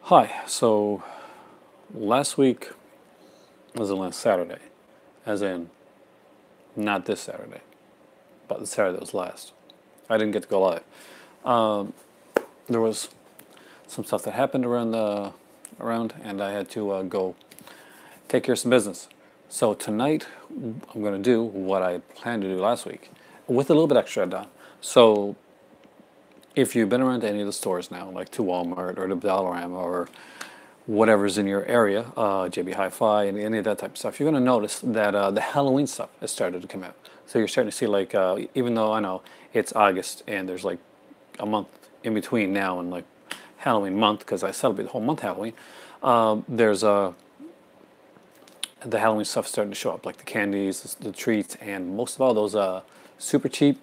Hi, so last week was the last Saturday, as in not this Saturday, but the Saturday that was last. I didn't get to go live. Um, there was some stuff that happened around, and I had to go take care of some business. So tonight I'm going to do what I planned to do last week, with a little bit extra done. So if you've been around to any of the stores now, like to Walmart or to Dollarama or whatever's in your area, JB Hi-Fi and any of that type of stuff, you're going to notice that the Halloween stuff has started to come out. So you're starting to see, like, even though I know it's August and there's like a month in between now and like Halloween month, because I celebrate the whole month Halloween, there's the Halloween stuff starting to show up, like the candies, the treats, and most of all those super cheap,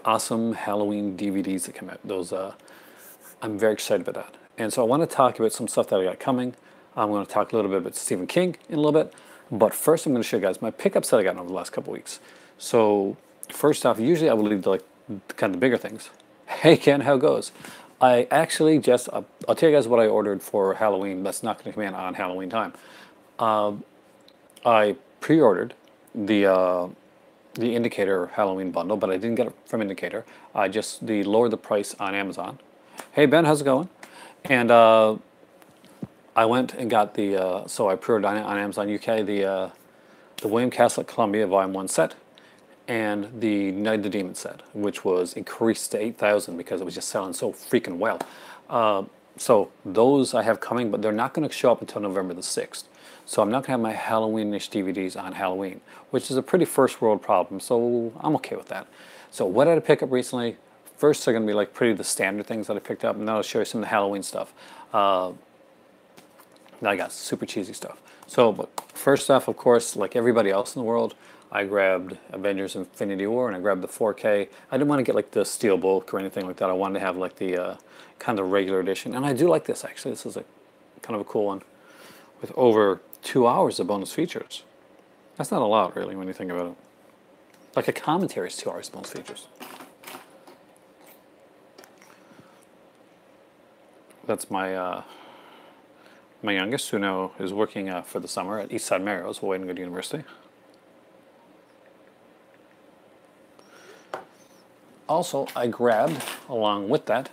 awesome Halloween DVDs that come out. Those I'm very excited about that. And so I want to talk about some stuff that I got coming. I'm going to talk a little bit about Stephen King in a little bit. But first I'm going to show you guys my pickups that I got over the last couple weeks. So first off, usually I would leave like kind of the bigger things. Hey Ken, how it goes? I actually just, I'll tell you guys what I ordered for Halloween. That's not going to come in on Halloween time. I pre-ordered the Indicator Halloween bundle, but I didn't get it from Indicator. I just lowered the price on Amazon. Hey Ben, how's it going? And I went and got so I pre-ordered on Amazon UK the William Castle at Columbia Volume 1 set and the Night of the Demon set, which was increased to 8,000 because it was just selling so freaking well. So those I have coming, but they're not going to show up until November the 6th. So I'm not going to have my Halloween-ish DVDs on Halloween, which is a pretty first world problem, so I'm okay with that. So what did I pick up recently? First, they're going to be like pretty the standard things that I picked up, and then I'll show you some of the Halloween stuff. Now I got super cheesy stuff. So, but first off, of course, like everybody else in the world, I grabbed Avengers Infinity War, and I grabbed the 4K. I didn't want to get like the Steelbook or anything like that. I wanted to have like the kind of regular edition, and I do like this actually. This is a kind of a cool one with over 2 hours of bonus features. That's not a lot, really, when you think about it. Like a commentary is 2 hours of bonus features. That's my my youngest, who now is working for the summer at Eastside Mario's, Wayne Good University. Also, I grabbed, along with that,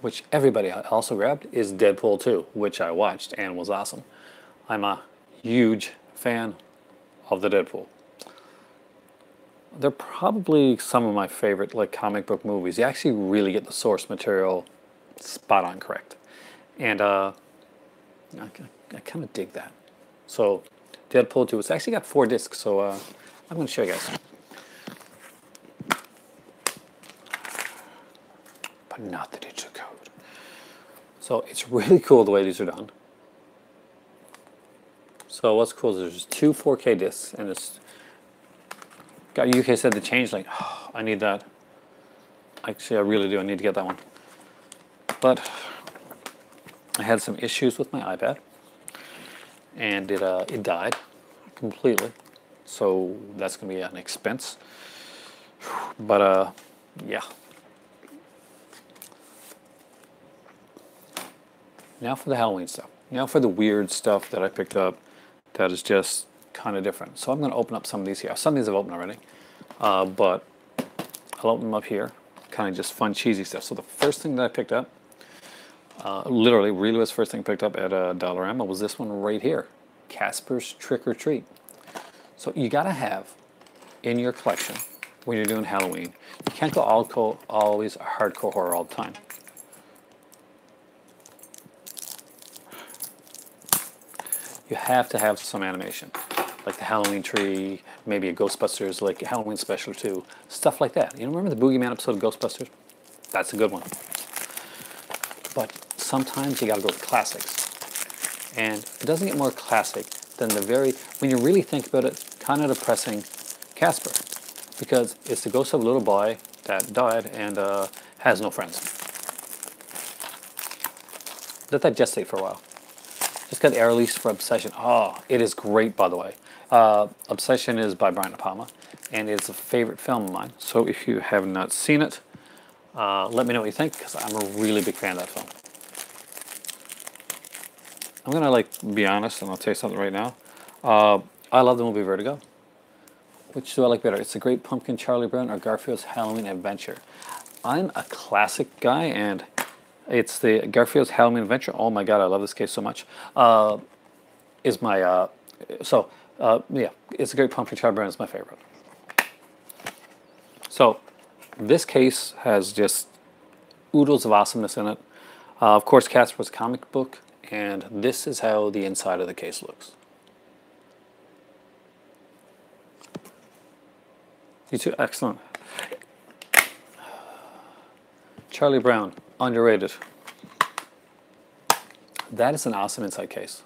which everybody also grabbed, is Deadpool 2, which I watched and was awesome. I'm a huge fan of the Deadpool. They're probably some of my favorite like comic book movies. You actually really get the source material spot on correct. And I kind of dig that. So Deadpool 2, it's actually got 4 discs, so I'm going to show you guys. But not the digital code. So it's really cool the way these are done. So what's cool is there's 2 4K discs, and it's got UK said to change, like, oh, I need that. Actually, I really do. I need to get that one. But I had some issues with my iPad, and it died completely. So that's going to be an expense. But yeah. Now for the Halloween stuff. Now for the weird stuff that I picked up that is just kind of different. So I'm going to open up some of these here. Some of these I've opened already, but I'll open them up here. Kind of just fun, cheesy stuff. So the first thing that I picked up, literally, really was the first thing I picked up at Dollarama, was this one right here, Casper's Trick or Treat. So you got to have in your collection when you're doing Halloween. You can't go always hardcore horror all the time. You have to have some animation, like the Halloween tree, maybe a Ghostbusters, like a Halloween special or two, stuff like that. You know, remember the Boogeyman episode of Ghostbusters? That's a good one. But sometimes you got to go with classics, and it doesn't get more classic than when you really think about it, kind of depressing Casper, because it's the ghost of a little boy that died and has no friends. Let that gestate for a while. Just got air release for Obsession. Oh, it is great, by the way. Obsession is by Brian De Palma, and it's a favorite film of mine. So if you have not seen it, let me know what you think, because I'm a really big fan of that film. I'm gonna like be honest, and I'll tell you something right now. I love the movie Vertigo. Which do I like better? It's the Great Pumpkin, Charlie Brown, or Garfield's Halloween Adventure? I'm a classic guy, and it's the Garfield's Halloween Adventure. Oh my God, I love this case so much. Is my yeah, it's the Great Pumpkin, Charlie Brown is my favorite. So this case has just oodles of awesomeness in it. Of course, Casper's comic book, and this is how the inside of the case looks. You two, excellent. Charlie Brown, underrated. That is an awesome inside case.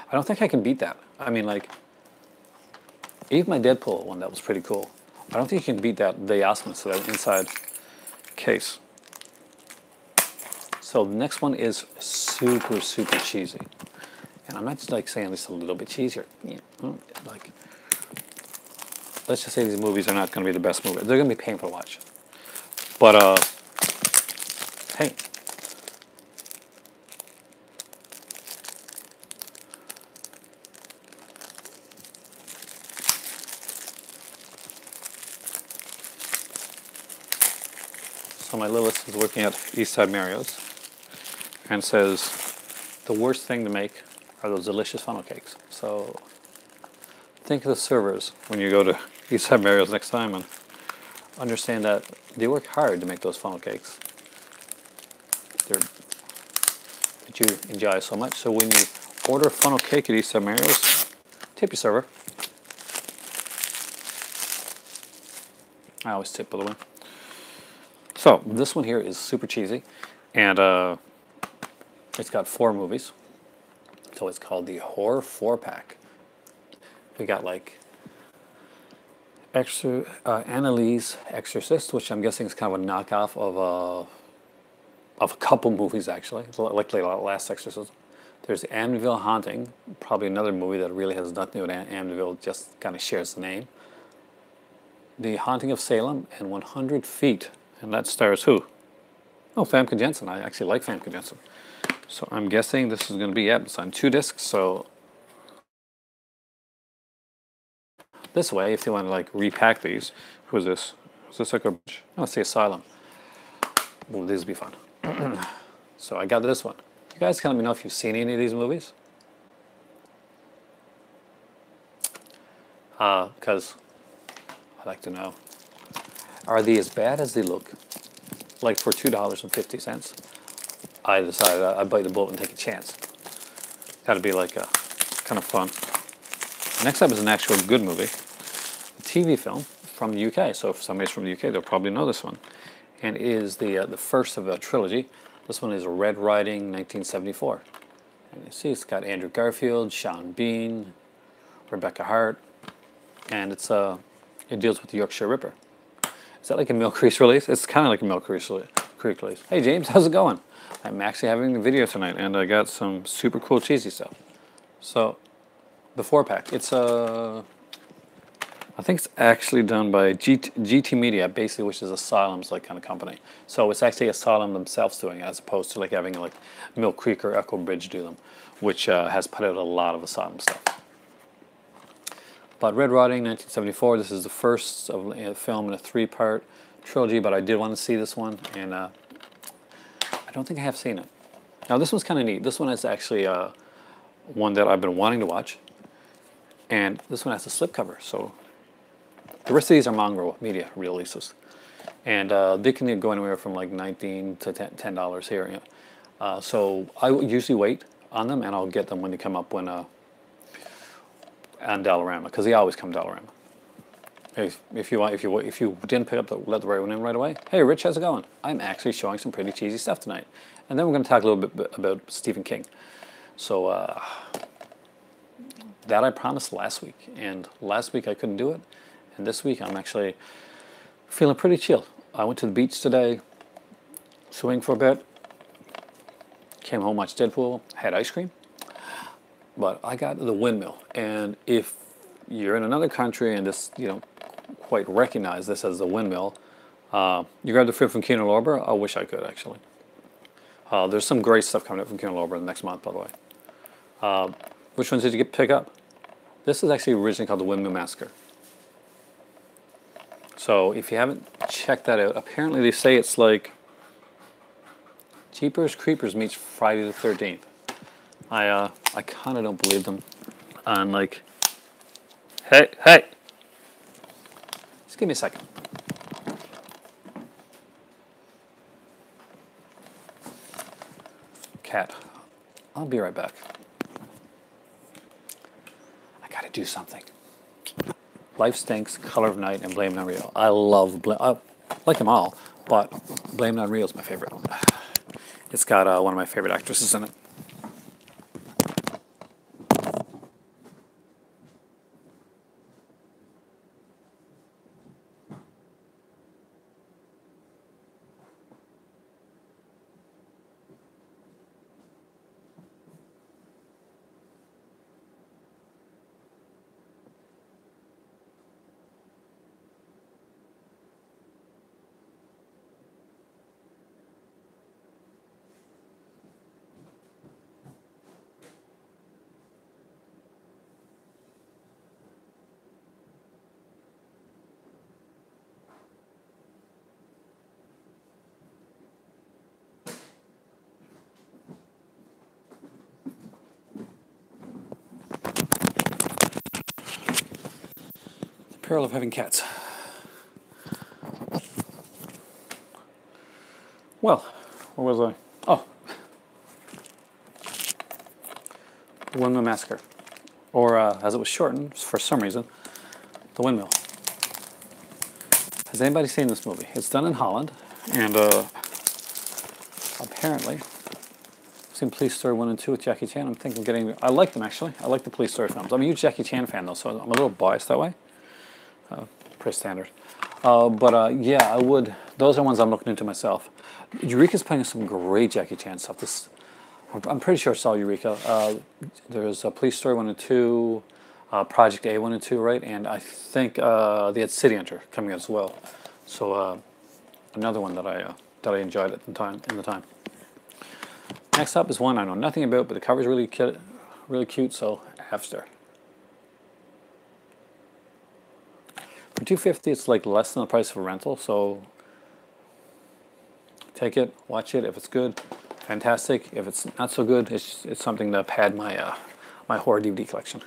I don't think I can beat that. I mean, like, even my Deadpool one, that was pretty cool. I don't think you can beat that, the awesomeness of that inside case. So the next one is super, super cheesy. And I'm not just like saying this a little bit cheesier. You know, like, let's just say these movies are not going to be the best movies. They're going to be painful to watch. But, hey. So my Lilith is working at Eastside Mario's and says the worst thing to make are those delicious funnel cakes. So think of the servers when you go to Eastside Mario's next time and understand that they work hard to make those funnel cakes that you enjoy so much. So when you order a funnel cake at Eastside Mario's, tip your server. I always tip, by the way. So this one here is super cheesy, and it's got 4 movies. So it's called the Horror 4-Pack. We got like Annalise Exorcist, which I'm guessing is kind of a knockoff of a couple movies actually, like the last Exorcism. There's Amityville Haunting, probably another movie that really has nothing to do with Amityville, just kind of shares the name. The Haunting of Salem and 100 Feet. And that stars who? Oh, Famke Janssen. I actually like Famke Janssen. So I'm guessing this is going to be, yeah, it's on 2 discs. So this way, if you want to like repack these, who is this? Is this like a, oh, it's the Asylum. Well, these will be fun. So I got this one. You guys can let me know if you've seen any of these movies. Because I'd like to know. Are they as bad as they look? Like for $2.50, I decided I'd bite the bullet and take a chance. That'd be like a kind of fun. Next up is an actual good movie, a TV film from the UK. So if somebody's from the UK, they'll probably know this one. And it is the first of a trilogy. This one is Red Riding 1974. And you see it's got Andrew Garfield, Sean Bean, Rebecca Hart, and it deals with the Yorkshire Ripper. Is that like a Mill Creek release? It's kind of like a Mill Creek release. Hey James, how's it going? I'm actually having a video tonight, and I got some super cool cheesy stuff. So, the 4-pack. It's I think it's actually done by GT Media, basically, which is Asylum's like kind of company. So it's actually Asylum themselves doing it, as opposed to like having like Mill Creek or Echo Bridge do them, which has put out a lot of Asylum stuff. But Red Riding 1974, this is the first of a film in a 3-part trilogy, but I did want to see this one, and I don't think I have seen it. Now this one's kind of neat. This one is actually one that I've been wanting to watch, and this one has a slipcover, so the rest of these are Mongrel Media releases. And they can go anywhere from like $19 to $10 here. So I usually wait on them, and I'll get them when they come up on Dollarama, because they always come Dollarama. If you didn't pick up let the right one in right away. Hey Rich, how's it going? I'm actually showing some pretty cheesy stuff tonight, and then we're going to talk a little bit about Stephen King. So that I promised last week, and last week I couldn't do it, and this week I'm actually feeling pretty chill. I went to the beach today, swimming for a bit, came home, watched Deadpool, had ice cream. But I got the windmill, and if you're in another country and this, you don't quite recognize this as the windmill, you grab the fruit from Kino Lorber. I wish I could, actually. There's some great stuff coming up from Kino Lorber the next month, by the way. Which ones did you pick up? This is actually originally called The Windmill Massacre. So if you haven't checked that out, apparently they say it's like Jeepers Creepers meets Friday the 13th. I kind of don't believe them. On like, hey, just give me a second. Cat, I'll be right back. I gotta do something. Life Stinks, Color of Night, and Blame It on Rio. I like them all, but Blame It on Rio is my favorite. It's got one of my favorite actresses in it. Peril of having cats. Well, where was I? Oh, The Windmill Massacre. Or, as it was shortened, for some reason, The Windmill. Has anybody seen this movie? It's done in Holland, and apparently, I've seen Police Story 1 and 2 with Jackie Chan. I'm thinking I like them, actually. I like the Police Story films. I'm a huge Jackie Chan fan, though, so I'm a little biased that way. Pretty standard. Yeah, I would. Those are ones I'm looking into myself. Eureka's playing some great Jackie Chan stuff. I'm pretty sure I saw Eureka. There's a Police Story 1 and 2, Project A 1 and 2, right? And I think they had City Hunter coming out as well. So another one that I enjoyed at the time. Next up is one I know nothing about, but the cover's really cute. So After. For $2.50, it's like less than the price of a rental, so take it, watch it. If it's good, fantastic. If it's not so good, it's something to pad my my horror DVD collection.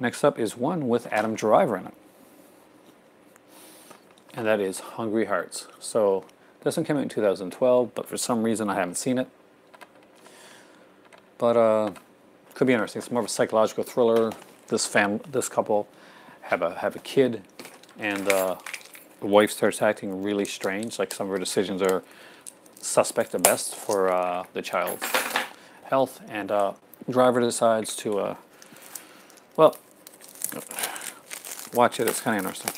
Next up is one with Adam Driver in it, and that is Hungry Hearts. So this one came out in 2012, but for some reason I haven't seen it. But could be interesting. It's more of a psychological thriller. This couple have a kid, and the wife starts acting really strange. Like some of her decisions are suspect at best for the child's health, and Driver decides to well, watch it. It's kind of interesting.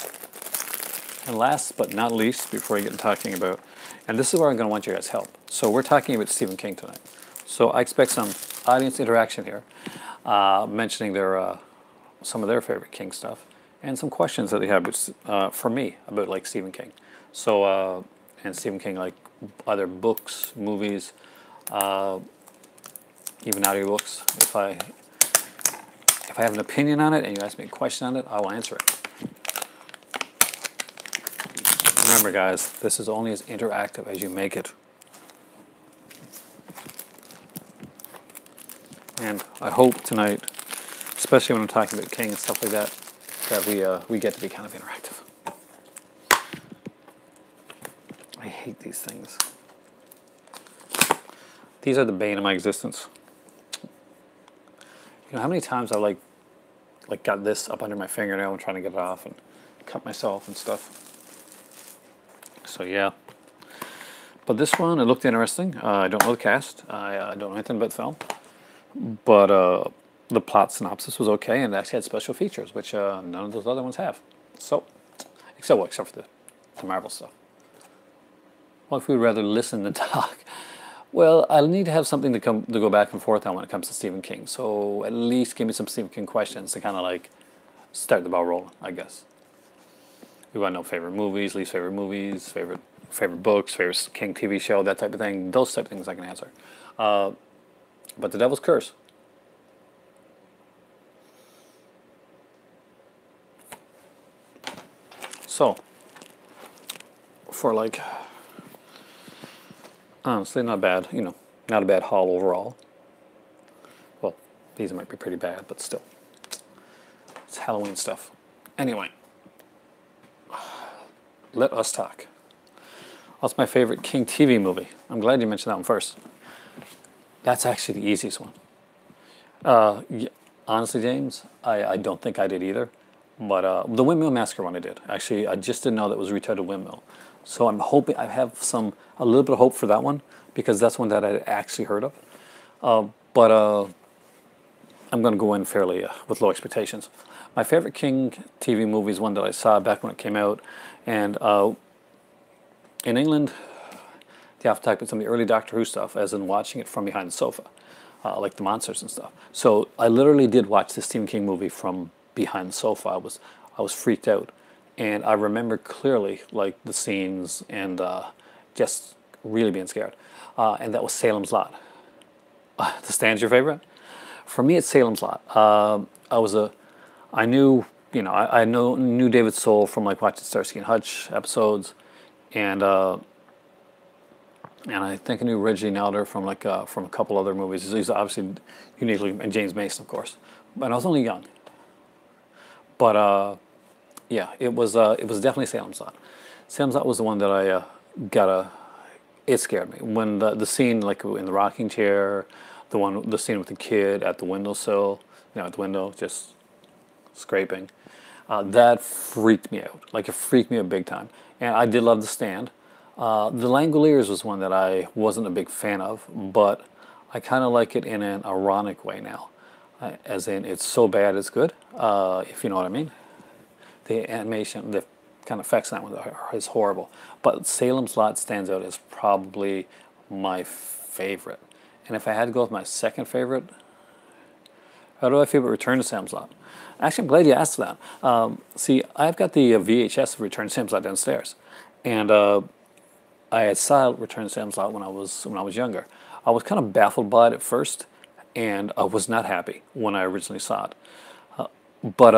And last but not least, before I get to talking about, and this is where I'm going to want your guys' help. So we're talking about Stephen King tonight. So I expect some audience interaction here, mentioning some of their favorite King stuff, and some questions that they have for me about like Stephen King. So and Stephen King, like other books, movies, even audiobooks. If I have an opinion on it and you ask me a question on it, I will answer it. Remember, guys, this is only as interactive as you make it. And I hope tonight, especially when I'm talking about King and stuff like that, that we get to be kind of interactive. I hate these things. These are the bane of my existence. You know how many times I like got this up under my fingernail and trying to get it off and cut myself and stuff. So yeah. But this one, it looked interesting. I don't know the cast. I don't know anything about the film. But the plot synopsis was okay, and it actually had special features, which none of those other ones have. So, except for the Marvel stuff. Well, if we'd rather listen than talk, well, I'll need to have something to go back and forth on when it comes to Stephen King. So at least give me some Stephen King questions to kind of like start the ball rolling, I guess. We want to know favorite movies, least favorite movies, favorite books, favorite King TV show, that type of thing. Those type of things I can answer. But The Devil's Curse. So, for like, honestly, not bad, you know, not a bad haul overall. Well, these might be pretty bad, but still. It's Halloween stuff. Anyway, let us talk. What's my favorite King TV movie? I'm glad you mentioned that one first. That's actually the easiest one. Honestly, James, I don't think I did either. But the Windmill Massacre one I did. Actually, I just didn't know that was retitled Windmill. So I'm hoping, I have a little bit of hope for that one, because that's one that I actually heard of. But I'm going to go in fairly with low expectations. My favorite King TV movie is one that I saw back when it came out. And in England, you have to type in some of the early Doctor Who stuff, as in watching it from behind the sofa, like the monsters and stuff. So I literally did watch the Stephen King movie from behind the sofa. I was freaked out, and I remember clearly like the scenes and just really being scared. And that was Salem's Lot. The Stand's your favorite? For me, it's Salem's Lot. I knew, you know, knew David Soul from like watching Starsky and Hutch episodes, and I think I knew Reggie Nelder from like from a couple other movies. He's obviously uniquely, and James Mason, of course. But I was only young. But yeah, it was definitely Salem's Lot. Salem's Lot was the one that I it scared me when the scene like in the rocking chair, the scene with the kid at the windowsill, you know, at the window just scraping. That freaked me out. Like, it freaked me out big time. And I did love The Stand. The Langoliers was one that I wasn't a big fan of, but I kind of like it in an ironic way now. As in, it's so bad it's good, if you know what I mean. The animation, the kind of effects on that one is horrible. But Salem's Lot stands out as probably my favorite. And if I had to go with my second favorite, how do I feel about Return to Salem's Lot? Actually, I'm glad you asked that. See, I've got the VHS of Return to Salem's Lot downstairs, and I had saw Return to Salem's Lot when I was younger. I was kind of baffled by it at first, and I was not happy when I originally saw it. But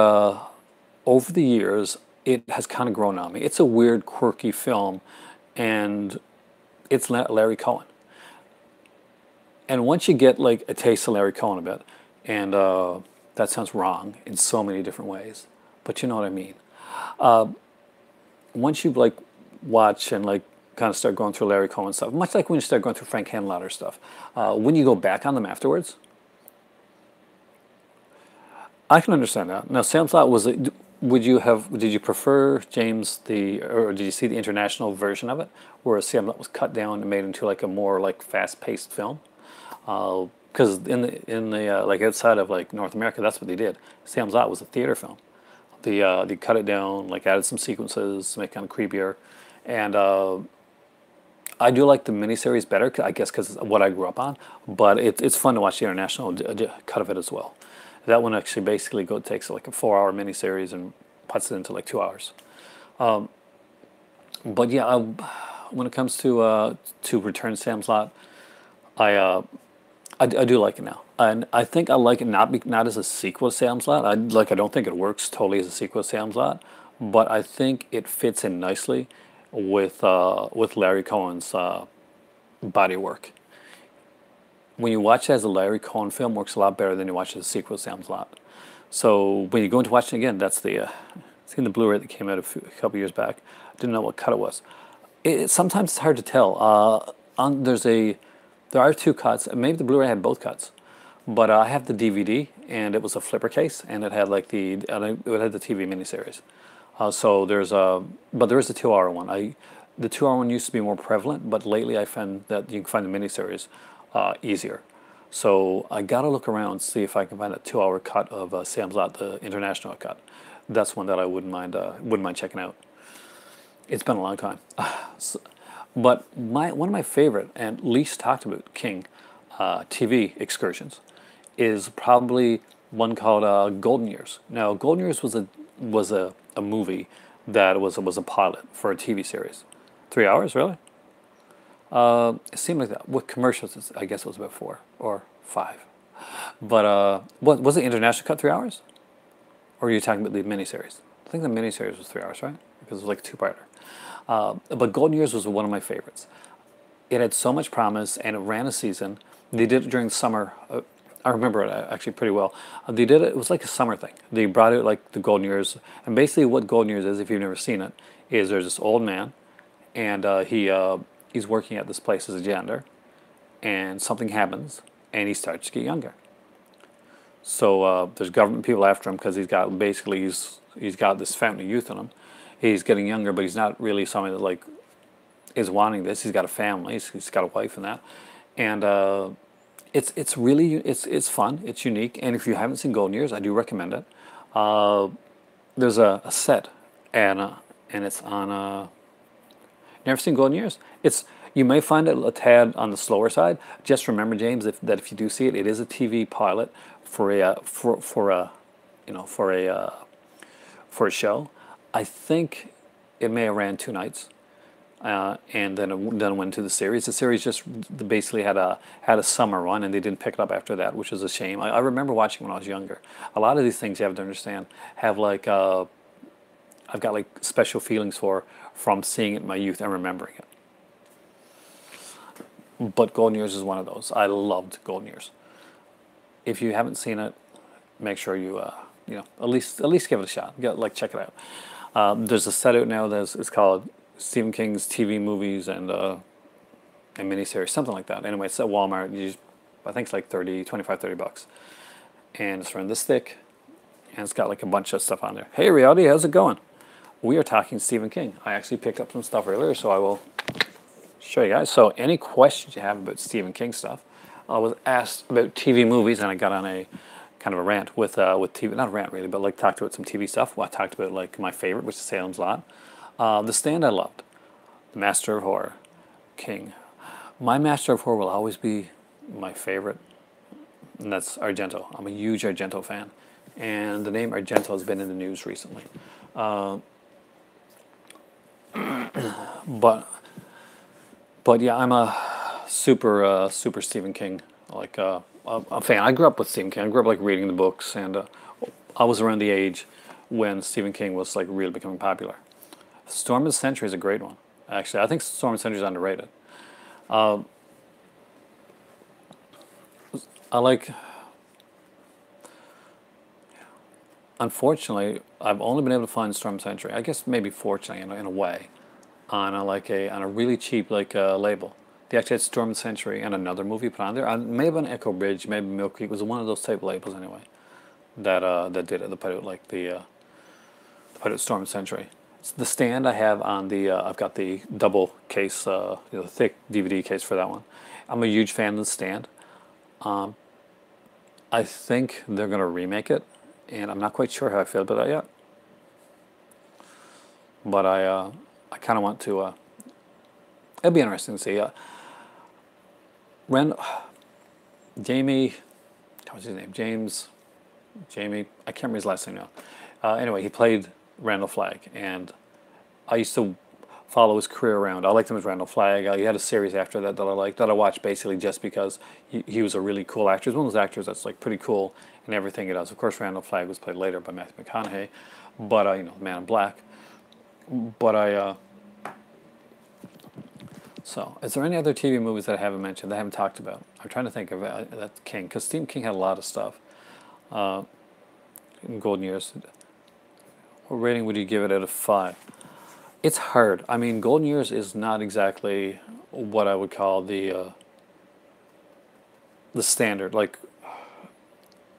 over the years, it has kind of grown on me. It's a weird, quirky film, and it's Larry Cohen. And once you get like a taste of Larry Cohen a bit, and that sounds wrong in so many different ways, but you know what I mean. Once you like watch and like kind of start going through Larry Cohen stuff, much like when you start going through Frank Henlotter stuff, when you go back on them afterwards, I can understand that. Now, Salem's Lot was. Did you prefer, James, or did you see the international version of it, where Salem's Lot was cut down and made into like a more like fast-paced film? Because in the like outside of like North America, that's what they did. Salem's Lot was a theater film. They cut it down, like added some sequences to make it kind of creepier, and I do like the miniseries better, I guess, because it's what I grew up on. But it's fun to watch the international cut of it as well. That one actually basically takes like a 4-hour miniseries and puts it into like 2 hours. But yeah, when it comes to Return to Sam's Lot, I do like it now, and I think I like it not as a sequel to Sam's Lot. I don't think it works totally as a sequel to Sam's Lot, but I think it fits in nicely with Larry Cohen's body work. When you watch it as a Larry Cohen film, it works a lot better than you watch it as a sequel to Sam's Lot. So when you go into watching it again, that's seen the Blu-ray that came out a couple years back. I didn't know what cut it was. Sometimes it's hard to tell. There are two cuts. Maybe the Blu-ray had both cuts, but I have the DVD, and it was a flipper case, and it had like it had the TV miniseries. But there is a 2-hour one. The 2-hour one used to be more prevalent, but lately I found that you can find the miniseries easier. So I gotta look around and see if I can find a 2-hour cut of Sam's Lot, the international cut. That's one that I wouldn't mind checking out. It's been a long time. But one of my favorite and least talked about King TV excursions is probably one called Golden Years. Now, Golden Years was a movie that was a pilot for a TV series. 3 hours, really? It seemed like that. With commercials, I guess it was about 4 or 5. But what was the international cut? 3 hours? Or are you talking about the miniseries? I think the miniseries was 3 hours, right? Because it was like a two-parter. But Golden Years was one of my favorites. It had so much promise, and it ran a season. They did it during summer. I remember it actually pretty well. They did it. It was like a summer thing. They brought out like the Golden Years, and basically what Golden Years is, if you've never seen it, is there's this old man, and he's working at this place as a janitor, and something happens, and he starts to get younger. So there's government people after him because he's got basically he's got this fountain of youth in him. He's getting younger, but he's not really somebody that like is wanting this. He's got a family. He's got a wife and that, and it's really it's fun. It's unique, and if you haven't seen Golden Years, I do recommend it. There's a set, and it's on. Never seen Golden Years? It's you may find it a tad on the slower side. Just remember, James, that if you do see it, it is a TV pilot for a you know for a show. I think it may have ran 2 nights, and then it went to the series. The series just basically had a summer run, and they didn't pick it up after that, which is a shame. I remember watching when I was younger. A lot of these things you have to understand have like I've got like special feelings from seeing it in my youth and remembering it. But Golden Years is one of those. I loved Golden Years. If you haven't seen it, make sure you you know at least give it a shot. Check it out. There's a set out now it's called Stephen King's TV movies and miniseries, something like that. Anyway, it's at Walmart. I think it's like 25, 30 bucks, and it's around this thick, and it's got like a bunch of stuff on there. Hey, Reality, how's it going? We are talking Stephen King. I actually picked up some stuff earlier, so I will show you guys. So any questions you have about Stephen King stuff, I was asked about TV movies, and I got on a kind of a rant with TV, not a rant really, but like talked about some TV stuff. Well, I talked about like my favorite, which is Salem's Lot. The Stand I loved. The Master of Horror, King. My Master of Horror will always be my favorite, and that's Argento. I'm a huge Argento fan, and the name Argento has been in the news recently. But yeah, I'm a super Stephen King like a fan. I grew up with Stephen King. I grew up like reading the books, and I was around the age when Stephen King was like really becoming popular. Storm of the Century is a great one. Actually, I think Storm of the Century is underrated. I like. Unfortunately, I've only been able to find Storm of the Century. I guess maybe fortunately in a way, on a really cheap label. They actually had Storm of the Century and another movie put on there. Maybe an Echo Bridge, maybe Mill Creek. It was one of those type labels anyway. That did it. They put out like put out Storm of the Century. The Stand I have on the I've got the double case, the thick DVD case for that one. I'm a huge fan of The Stand. I think they're going to remake it, and I'm not quite sure how I feel about that yet. But I kind of want to. It'd be interesting to see. Jamie, what's his name? Jamie. I can't remember his last name now. Anyway, he played Randall Flagg, and I used to follow his career around. I liked him as Randall Flagg. He had a series after that I liked, that I watched basically just because he was a really cool actor. He's one of those actors that's like pretty cool in everything he does. Of course, Randall Flagg was played later by Matthew McConaughey, but you know, Man in Black. But so, is there any other TV movies that I haven't mentioned, that I haven't talked about? I'm trying to think of that King, because Stephen King had a lot of stuff. In Golden Years, what rating would you give it out of 5? It's hard. I mean, Golden Years is not exactly what I would call the standard. Like,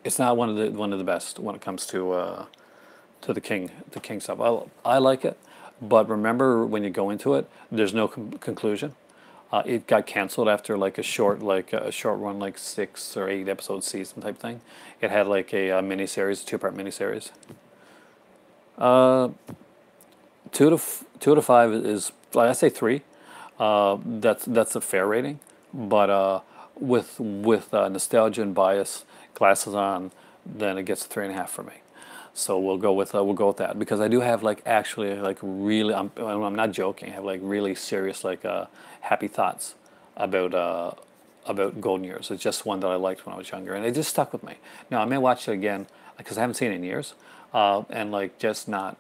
it's not one of the best when it comes to the King stuff. I like it, but remember when you go into it, there's no conclusion. It got canceled after like a short run, like 6 or 8 episode season type thing. It had like a miniseries, 2-part miniseries. 2 to 5 is, like I say 3. That's a fair rating, but with nostalgia and bias glasses on, then it gets a 3.5 for me. So we'll go with that, because I do have like actually like really, I'm not joking, I have like really serious like happy thoughts about about Golden Years. It's just one that I liked when I was younger, and it just stuck with me. Now I may watch it again because I haven't seen it in years, and like just not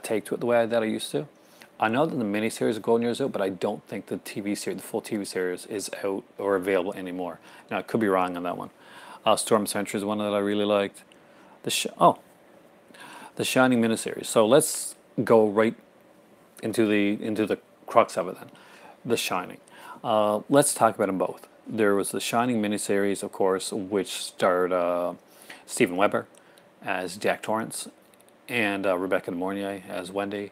take to it the way that I used to. I know that the miniseries of Golden Years is out, but I don't think the TV series, the full TV series, is out or available anymore. Now I could be wrong on that one. Storm Century is one that I really liked. The Shining miniseries. So let's go right into the crux of it then. The Shining. Let's talk about them both. There was the Shining miniseries, of course, which starred Steven Weber as Jack Torrance and Rebecca De Mornay as Wendy,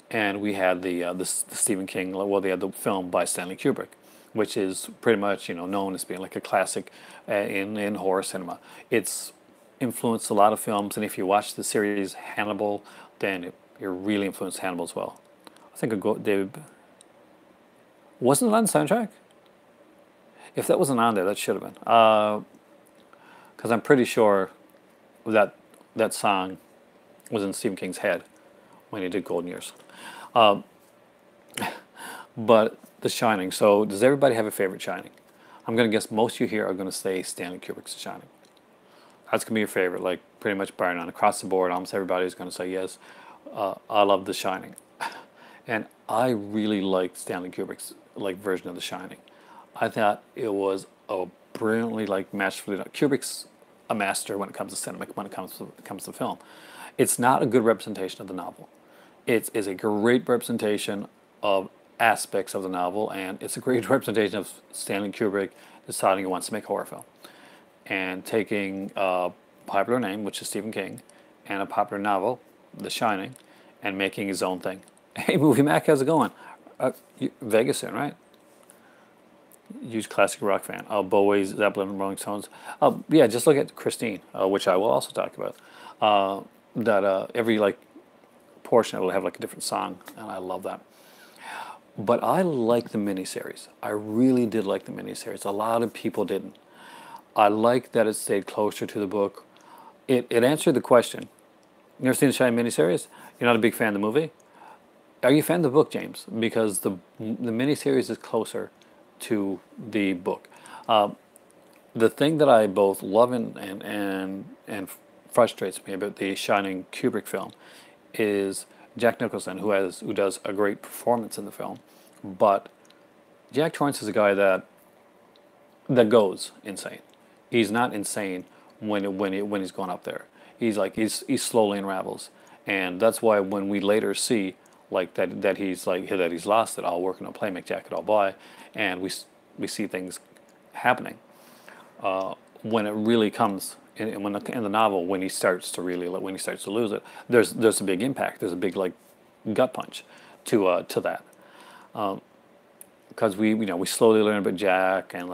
and we had the Stephen King. Well, they had the film by Stanley Kubrick, which is pretty much known as being like a classic in horror cinema. It's influenced a lot of films, and if you watch the series Hannibal, then it really influenced Hannibal as well. I think wasn't it on the soundtrack? If that wasn't on there, that should have been. Because I'm pretty sure that song was in Stephen King's head when he did Golden Years. But The Shining. So does everybody have a favorite Shining? I'm going to guess most of you here are going to say Stanley Kubrick's The Shining. That's going to be your favorite, like pretty much bar none. Across the board, almost everybody is going to say yes. I love The Shining. And I really liked Stanley Kubrick's version of The Shining. I thought it was a brilliantly masterfully done. Kubrick's a master when it comes to cinema, when it comes to film. It's not a good representation of the novel. It is a great representation of aspects of the novel, and it's a great representation of Stanley Kubrick deciding he wants to make a horror film and taking a popular name, which is Stephen King, and a popular novel, The Shining, and making his own thing. Hey, Movie Mac, how's it going? Vegas soon, right? Huge classic rock fan. Bowie, Zeppelin, Rolling Stones. Yeah, just look at Christine, which I will also talk about. Every portion will have a different song, and I love that. But I like the miniseries. I really did like the miniseries. A lot of people didn't. I like that it stayed closer to the book. It answered the question. You ever seen the Shining miniseries? You're not a big fan of the movie? Are you a fan of the book, James? Because the miniseries is closer to the book. The thing that I both love and frustrates me about the Shining Kubrick film is Jack Nicholson, who does a great performance in the film, but Jack Torrance is a guy that goes insane. He's not insane when he's going up there. He's slowly unravels, and that's why when we later see that he's lost it all, working on play, make Jack it all by, and we see things happening. When it really comes in the novel, when he starts to lose it, there's a big impact. There's a big gut punch to that, because we slowly learn about Jack and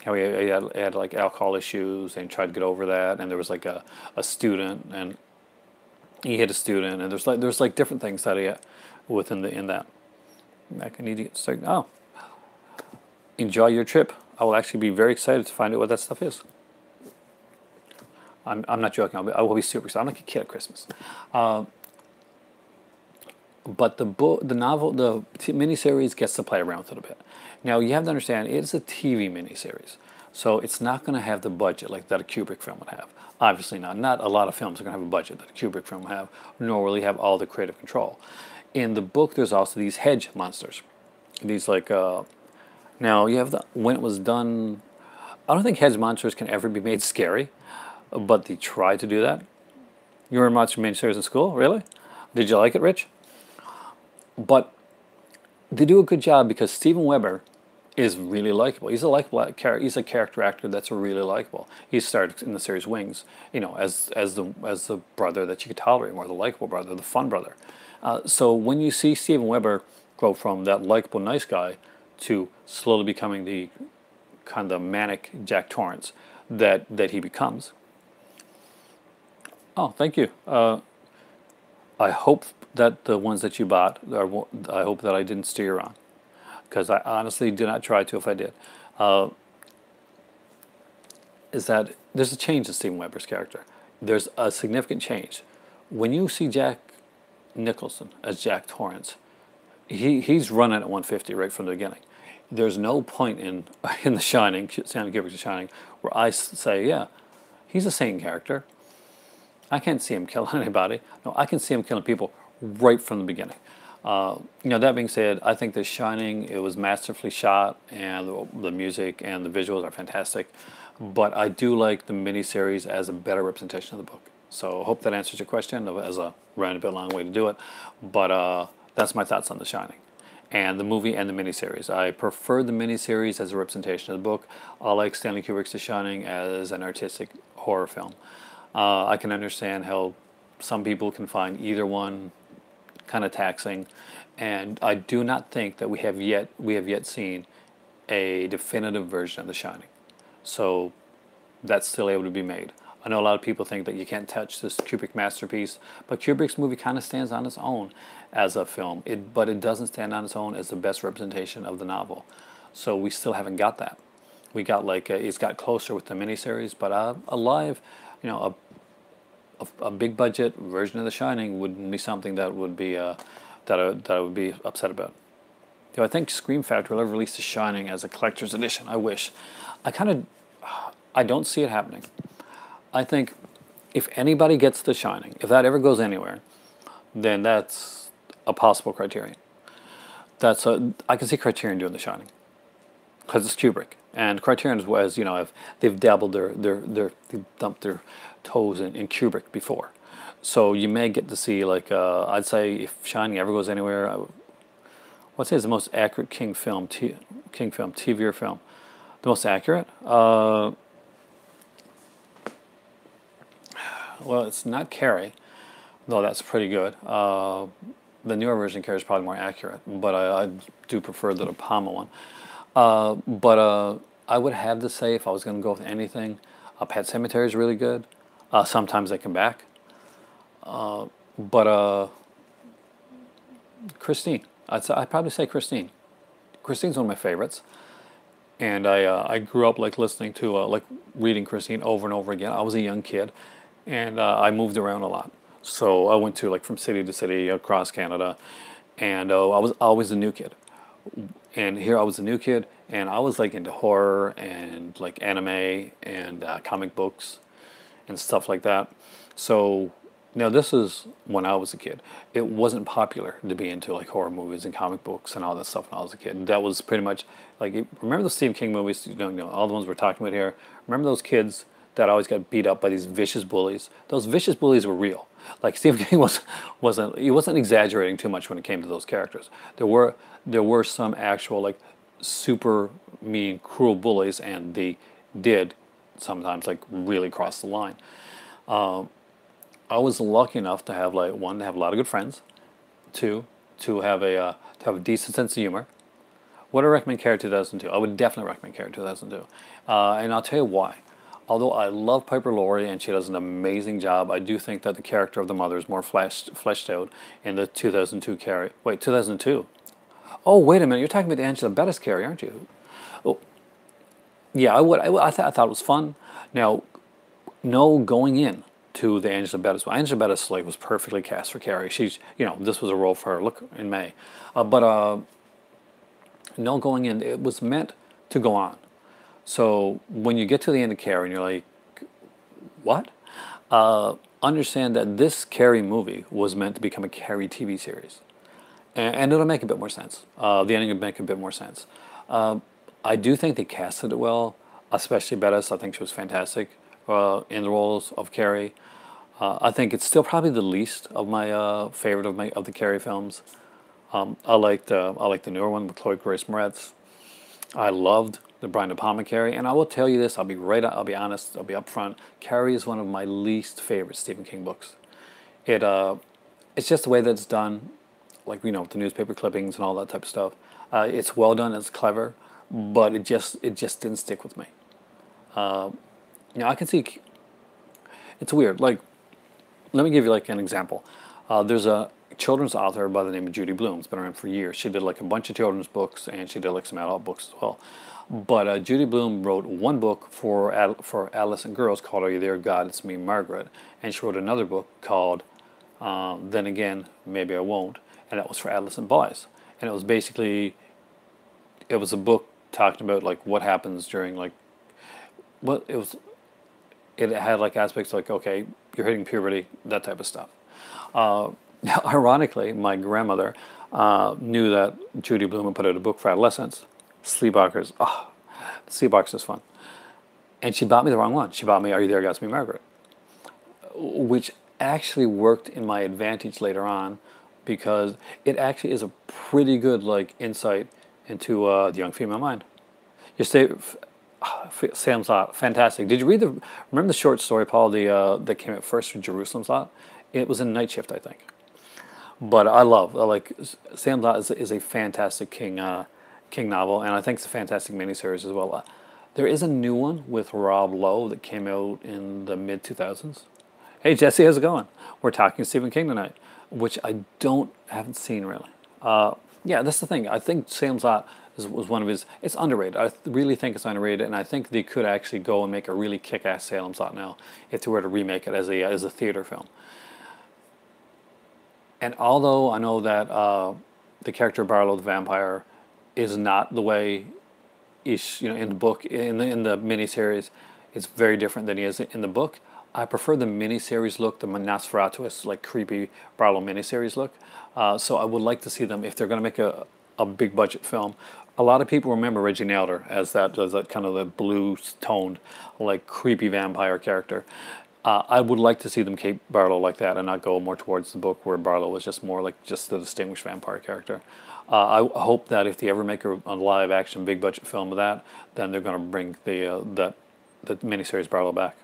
how he had alcohol issues and tried to get over that, and there was a student, and he hit a student, and there's different things that he had in that. I need to get started. Oh, enjoy your trip. I will actually be very excited to find out what that stuff is. I'm not joking. I will be super excited. I'm like a kid at Christmas. But the novel, the miniseries gets to play around with it a bit. Now you have to understand, it's a TV miniseries, so it's not going to have the budget that a Kubrick film would have. Obviously not. Not a lot of films are going to have a budget that a Kubrick film would have, nor will he have all the creative control. In the book, there's also these hedge monsters. These now you have when it was done. I don't think hedge monsters can ever be made scary, but they tried to do that. You were watching miniseries in school, really? Did you like it, Rich? But they do a good job because Steven Weber is really likable. He's a likable character. He's a character actor that's really likable. He started in the series Wings, as the brother that you could tolerate more, the likable brother, the fun brother. So when you see Steven Weber go from that likable nice guy to slowly becoming the kind of manic Jack Torrance that he becomes. Oh, thank you. I hope that the ones that you bought I hope that I didn't steer you wrong, because I honestly did not try to if I did. Is that there's a change in Steven Weber's character. There's a significant change. When you see Jack Nicholson as Jack Torrance, he's running at 150 right from the beginning. there's no point in in The Shining, Stanley Kubrick's The Shining, where I say, yeah, he's a sane character. I can't see him killing anybody. No, I can see him killing people right from the beginning. That being said, I think The Shining, it was masterfully shot, and the music and the visuals are fantastic. But I do like the miniseries as a better representation of the book. So I hope that answers your question, as a roundabout long way to do it. But that's my thoughts on The Shining and the movie and the miniseries. I prefer the miniseries as a representation of the book. I like Stanley Kubrick's The Shining as an artistic horror film. I can understand how some people can find either one kind of taxing, and I do not think that we have yet seen a definitive version of The Shining. So that's still able to be made. I know a lot of people think that you can't touch this Kubrick masterpiece, but Kubrick's movie kind of stands on its own as a film. But it doesn't stand on its own as the best representation of the novel. So we still haven't got that. We got it's got closer with the miniseries, but a live, a big budget version of The Shining wouldn't be something that would be that I would be upset about. I think Scream Factory will ever release The Shining as a collector's edition. I wish. I don't see it happening. I think if anybody gets The Shining, if that ever goes anywhere, then that's a possible Criterion. I can see Criterion doing The Shining because it's Kubrick, and Criterion was, they've dabbled they've dumped their toes in Kubrick before, so you may get to see I'd say if Shining ever goes anywhere, I'd say it's the most accurate King film, TV or film. The most accurate? Well, it's not Carrie, though that's pretty good. The newer version of Carrie is probably more accurate, but I do prefer the De Palma one. But I would have to say, if I was going to go with anything, Pet Sematary is really good. Sometimes they come back. But Christine. I'd probably say Christine. Christine's one of my favorites. And I grew up listening to reading Christine over and over again. I was a young kid, and I moved around a lot. So I went to from city to city across Canada, and I was always the new kid. And here I was a new kid, and I was into horror and anime and comic books and stuff like that. So now this is when I was a kid. It wasn't popular to be into horror movies and comic books and all that stuff when I was a kid. That was pretty much remember the Stephen King movies? All the ones we're talking about here. Remember those kids that always got beat up by these vicious bullies? Those vicious bullies were real. Stephen King wasn't exaggerating too much when it came to those characters. There were some actual super mean, cruel bullies, and they did sometimes really cross the line. I was lucky enough to have one, to have a lot of good friends, two, to have a decent sense of humor. Would I recommend Carrie 2002? I would definitely recommend Carrie 2002, and I'll tell you why. Although I love Piper Laurie and she does an amazing job, I do think that the character of the mother is more fleshed out in the 2002 Carrie. Wait, 2002? Oh, wait a minute, you're talking about the Angela Bettis Carrie, aren't you? Oh, yeah, I would. I thought it was fun. Now, no going in to the Angela Bettis. Well, Angela Bettis was perfectly cast for Carrie. She's, this was a role for her. Look in May, but no going in. It was meant to go on. So when you get to the end of Carrie and you're like, what? Understand that this Carrie movie was meant to become a Carrie TV series, and it'll make a bit more sense. The ending will make a bit more sense. I do think they casted it well, especially Bettis. I think she was fantastic in the roles of Carrie. I think it's still probably the least of my favorite of the Carrie films. I like the newer one with Chloe Grace Moretz. I loved the Brian De Palma Carrie, and I will tell you this. I'll be honest. I'll be upfront. Carrie is one of my least favorite Stephen King books. It's just the way that it's done, the newspaper clippings and all that type of stuff. It's well done. It's clever, but it just didn't stick with me. I can see. It's weird. Let me give you an example. There's a children's author by the name of Judy Blume. It's been around for years. She did a bunch of children's books, and she did some adult books as well. But Judy Blume wrote one book for adolescent girls called "Are You There, God? It's Me, Margaret," and she wrote another book called "Then Again, Maybe I Won't," and that was for adolescent boys. And it was basically it was a book talking about like what happens during like what it was. It had like aspects like, okay, you're hitting puberty, that type of stuff. Uh, Ironically, my grandmother knew that Judy Blume had put out a book for adolescents, Sleepwalkers. Oh, Sleepwalkers is fun. And she bought me the wrong one. She bought me Are You There, Gatsby Margaret, which actually worked in my advantage later on because it actually is a pretty good like insight into the young female mind. You say Sam's Lot, fantastic. Did you read remember the short story, Paul, that came out first for Jerusalem's Lot? It was in Night Shift, I think. But I love, like, Sam's Lot is a fantastic King novel, and I think it's a fantastic miniseries as well. There is a new one with Rob Lowe that came out in the mid-2000s. Hey, Jesse, how's it going? We're talking Stephen King tonight, which I haven't seen really. Yeah, that's the thing. I think Sam's Lot was one of his. It's underrated. I really think it's underrated, and I think they could actually go and make a really kick-ass Salem's Lot now if they were to remake it as a theater film. And although I know that the character Barlow the vampire is not the way he's, in the book, in the miniseries, it's very different than he is in the book. I prefer the miniseries look, the Nosferatu, like creepy Barlow miniseries look. So I would like to see them, if they're going to make a big budget film. A lot of people remember Reggie Nelder as that kind of the blue toned, like creepy vampire character. I would like to see them keep Barlow like that and not go more towards the book where Barlow was just more like just the distinguished vampire character. I hope that if they ever make a live action big budget film of that, then they're going to bring the miniseries Barlow back.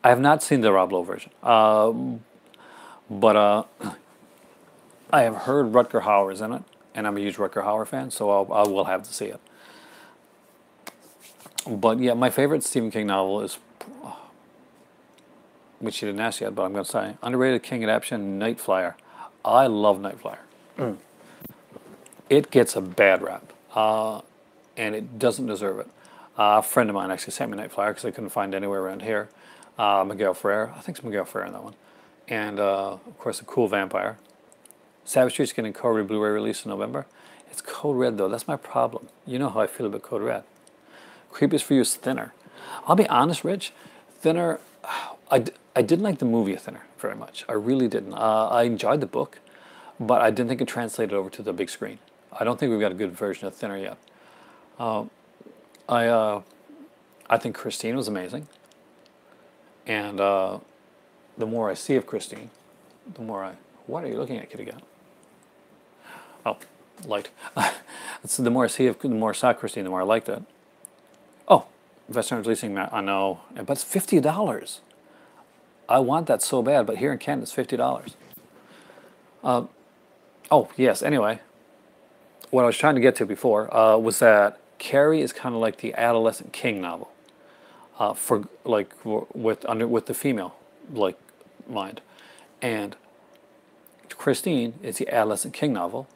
I have not seen the Rob Lowe version, but I have heard Rutger Hauer is in it, and I'm a huge Rutger Hauer fan, so I will have to see it. But yeah, my favorite Stephen King novel is, which you didn't ask yet, but I'm going to say, underrated King adaptation, Night Flyer. I love Night Flyer. It gets a bad rap, and it doesn't deserve it. A friend of mine actually sent me Night Flyer because I couldn't find it anywhere around here. Miguel Ferrer, I think it's Miguel Ferrer in that one. And, of course, a cool vampire. Savage Street's getting Code Red Blu-ray release in November. It's Code Red, though. That's my problem. You know how I feel about Code Red. Creepiest for You is Thinner. I'll be honest, Rich. Thinner, I didn't like the movie of Thinner very much. I really didn't. I enjoyed the book, but I didn't think it translated over to the big screen. I don't think we've got a good version of Thinner yet. I think Christine was amazing. And the more I see of Christine, the more I... What are you looking at, kitty cat? Oh, light. So the more I see of, the more I saw Christine, the more I liked it. Oh, Western's releasing that. I know, but it's $50. I want that so bad, but here in Canada it's $50. Oh, yes, anyway. What I was trying to get to before was that Carrie is kind of like the adolescent King novel. For like with the female like mind, and Christine is the adolescent King novel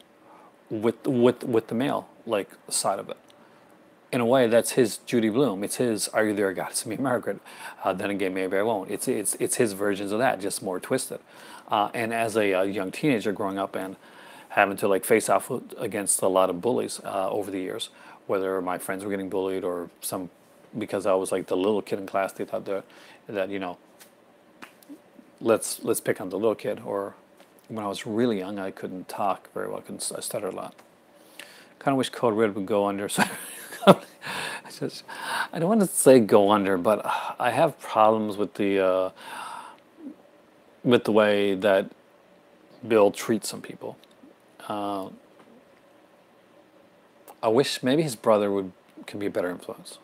with the male like side of it. In a way, that's his Judy Blume. It's his Are You There, Gatsby Margaret? Then again, maybe I won't. It's his versions of that, just more twisted. And as a young teenager growing up and having to like face off against a lot of bullies over the years, whether my friends were getting bullied or some. Because I was like the little kid in class, they thought that let's pick on the little kid. Or when I was really young, I couldn't talk very well. I stuttered a lot. Kind of wish Code Red would go under. So I don't want to say go under, but I have problems with the way that Bill treats some people. I wish maybe his brother can be a better influence.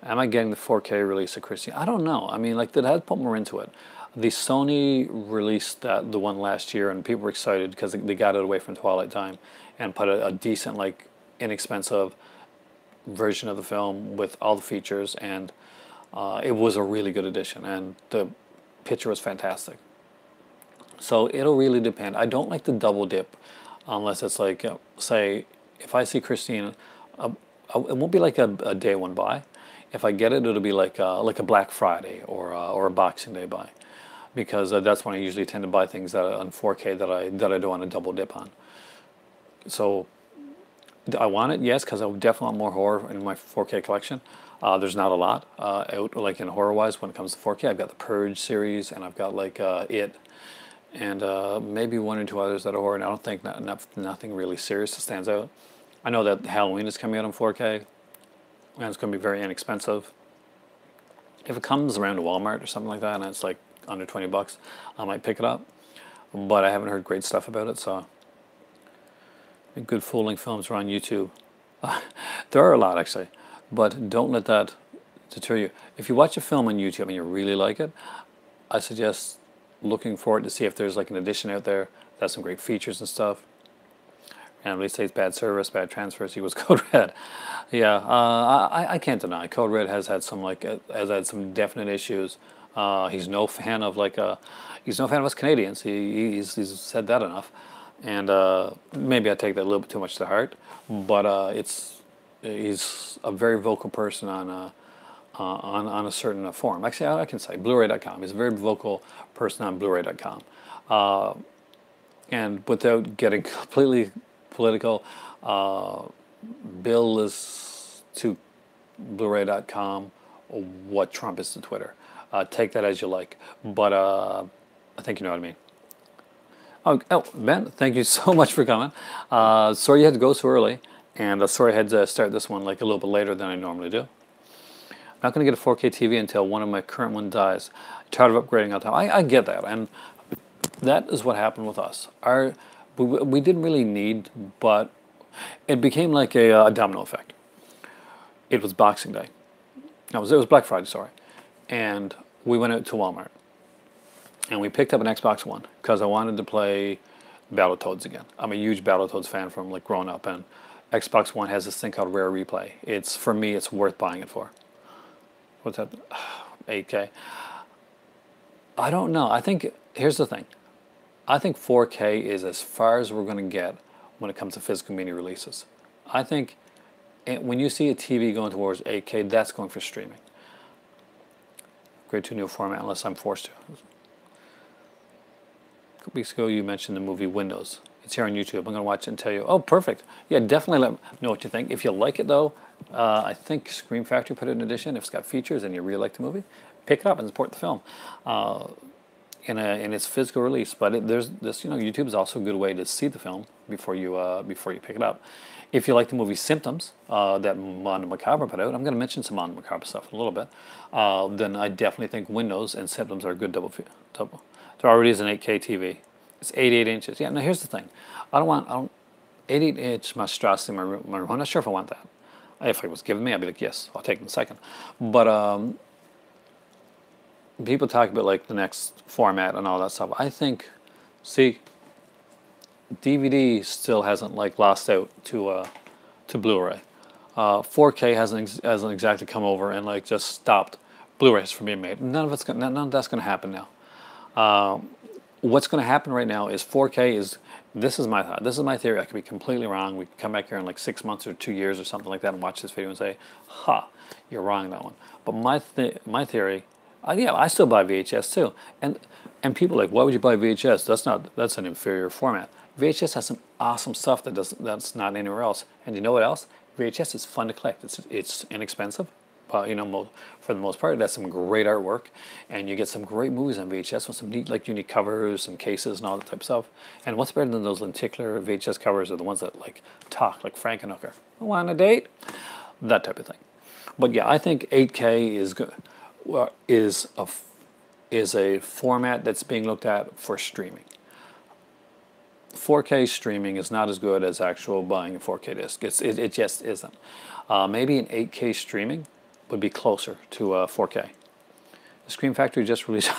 Am I getting the 4K release of Christine? I don't know. I mean, like, that had put more into it. The Sony released the one last year, and people were excited because they got it away from Twilight Time and put a decent, like, inexpensive version of the film with all the features, and it was a really good edition, and the picture was fantastic. So it'll really depend. I don't like the double dip unless it's like, say, if I see Christine, it won't be like a day one buy. If I get it, it'll be like a Black Friday or a Boxing Day buy, because that's when I usually tend to buy things that on 4K that I don't want to double dip on. So I want it, yes, because I would definitely want more horror in my 4K collection. There's not a lot out, like in horror-wise, when it comes to 4K. I've got the Purge series, and I've got like It, and maybe one or two others that are horror. And I don't think nothing really serious that stands out. I know that Halloween is coming out in 4K, and it's going to be very inexpensive. If it comes around to Walmart or something like that, and it's like under 20 bucks, I might pick it up. But I haven't heard great stuff about it, so good full-length films are on YouTube. There are a lot, actually, but don't let that deter you. If you watch a film on YouTube and you really like it, I suggest looking for it to see if there's like an edition out there that has some great features and stuff. And they say it's bad service, bad transfers. He was Code Red. Yeah, I can't deny Code Red has had some has had some definite issues. He's no fan of he's no fan of us Canadians. He's said that enough, and maybe I take that a little bit too much to heart. But he's a very vocal person on a certain forum. Actually, I can say Blu-ray.com. He's a very vocal person on Blu-ray.com, and without getting completely political, Bill is to Blu-ray.com what Trump is to Twitter. Take that as you like, but I think you know what I mean. Oh, Ben, thank you so much for coming. Sorry you had to go so early, and sorry I had to start this one like a little bit later than I normally do. I'm not going to get a 4K TV until one of my current one dies. Tired of upgrading all the time. I get that, and that is what happened with us. We didn't really need, but it became like a domino effect. It was Boxing Day. No, it was Black Friday, sorry. And we went out to Walmart. And we picked up an Xbox One because I wanted to play Battletoads again. I'm a huge Battletoads fan from like growing up, and Xbox One has this thing called Rare Replay. For me, it's worth buying it for. What's that? 8K. I don't know. I think, here's the thing. I think 4K is as far as we're going to get when it comes to physical media releases. I think when you see a TV going towards 8K, that's going for streaming. Upgrade to a new format unless I'm forced to. A couple weeks ago you mentioned the movie Windows. It's here on YouTube. I'm going to watch it and tell you, oh, perfect. Yeah, definitely let me know what you think. If you like it, though, I think Scream Factory put it in edition. If it's got features and you really like the movie, pick it up and support the film in its physical release. But there's this, YouTube is also a good way to see the film before you pick it up. If you like the movie Symptoms that Macabre put out, I'm going to mention some Macabre stuff in a little bit. Then I definitely think Windows and Symptoms are a good double. There already is an 8K TV. It's 88 inches. Yeah. Now here's the thing. I don't 88-inch monstrosity in my room. I'm not sure if I want that. If it was given me, I'd be like, yes, I'll take it in a second. But people talk about like the next format and all that stuff. I think, see, DVD still hasn't like lost out to Blu-ray. 4K hasn't exactly come over and like just stopped Blu-rays from being made. None of that's going to happen now. What's going to happen right now is 4K is. This is my thought. This is my theory. I could be completely wrong. We can come back here in like 6 months or 2 years or something like that and watch this video and say, "Ha, you're wrong on that one." But my theory, yeah, I still buy VHS too. And people are like, why would you buy VHS? That's an inferior format. VHS has some awesome stuff that's not anywhere else. And you know what else? VHS is fun to collect. It's inexpensive. For the most part, it has some great artwork, and you get some great movies on VHS with some neat, like unique covers, some cases, and all that type of stuff. And what's better than those lenticular VHS covers are the ones that like talk, like Frankenhooker. Want a date? That type of thing. But yeah, I think 8K is good. Is a format that's being looked at for streaming. 4K streaming is not as good as actual buying a 4K disc. It just isn't. Maybe an 8K streaming would be closer to 4K. The Scream Factory just released.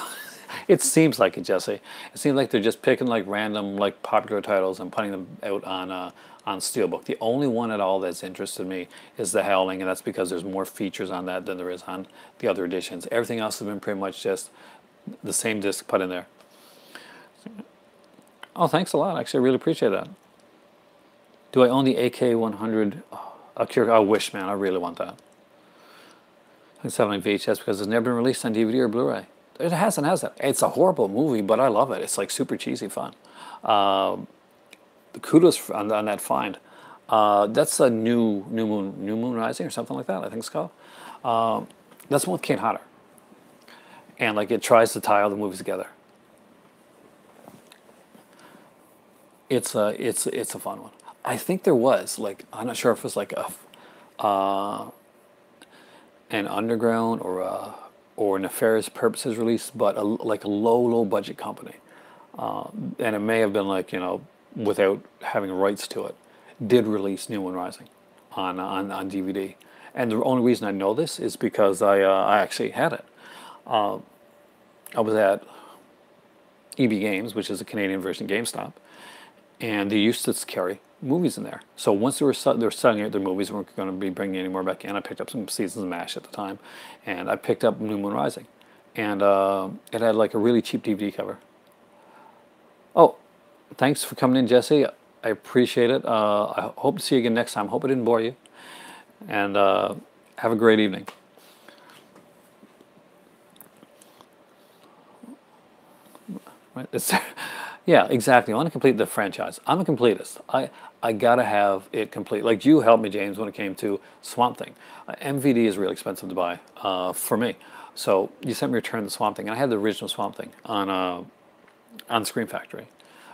It seems like it, Jesse. It seems like they're just picking like random like popular titles and putting them out on Steelbook. The only one at all that's interested me is The Howling, and that's because there's more features on that than there is on the other editions. Everything else has been pretty much just the same disc put in there. Oh, thanks a lot. Actually, I really appreciate that. Do I own the AK-100? I wish, man. I really want that. It's selling VHS because it's never been released on DVD or Blu-ray. It hasn't, has it? It's a horrible movie, but I love it. It's like super cheesy fun. The kudos on that find. That's a New Moon Rising or something like that. I think it's called. That's one with Kate Hodder, and like it tries to tie all the movies together. It's a fun one. I think there was like I'm not sure if it was like a an underground or nefarious purposes release, but like a low budget company, and it may have been like without having rights to it, did release New Moon Rising on DVD. And the only reason I know this is because I actually had it. I was at EB Games, which is a Canadian version of GameStop, and they used to carry movies in there. So once they were selling out their movies, weren't going to be bringing any more back in. I picked up some Seasons of MASH at the time, and I picked up New Moon Rising, and it had like a really cheap DVD cover. Oh, thanks for coming in, Jesse. I appreciate it. I hope to see you again next time. Hope I didn't bore you, and have a great evening. Right? Yeah, exactly. I want to complete the franchise. I'm a completist. I gotta have it complete. Like you helped me, James, when it came to Swamp Thing. MVD is really expensive to buy for me. So you sent me Return the Swamp Thing, and I had the original Swamp Thing on Screen Factory.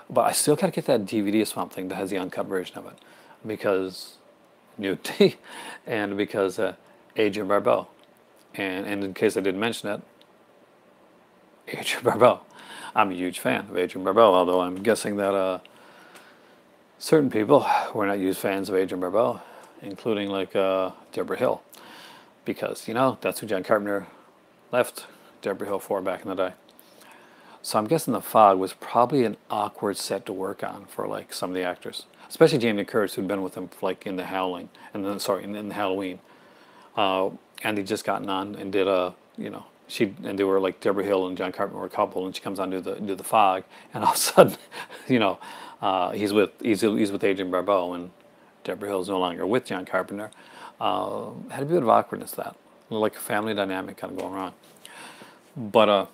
But I still gotta get that DVD of Swamp Thing that has the uncut version of it, because nudity, and because Adrian Barbeau, and in case I didn't mention it, Adrian Barbeau. I'm a huge fan of Adrian Barbeau, although I'm guessing that certain people were not huge fans of Adrian Barbeau, including like Deborah Hill, because that's who John Carpenter left Deborah Hill for back in the day. So I'm guessing The Fog was probably an awkward set to work on for like some of the actors, especially Jamie Lee Curtis, who'd been with him like in the Howling, and then in the Halloween, and he'd just gotten on and did and they were like Deborah Hill and John Carpenter were a couple, and she comes on to do the Fog, and all of a sudden, he's with Adrian Barbeau, and Deborah Hill's no longer with John Carpenter. Had a bit of awkwardness, that like a family dynamic kind of going wrong. But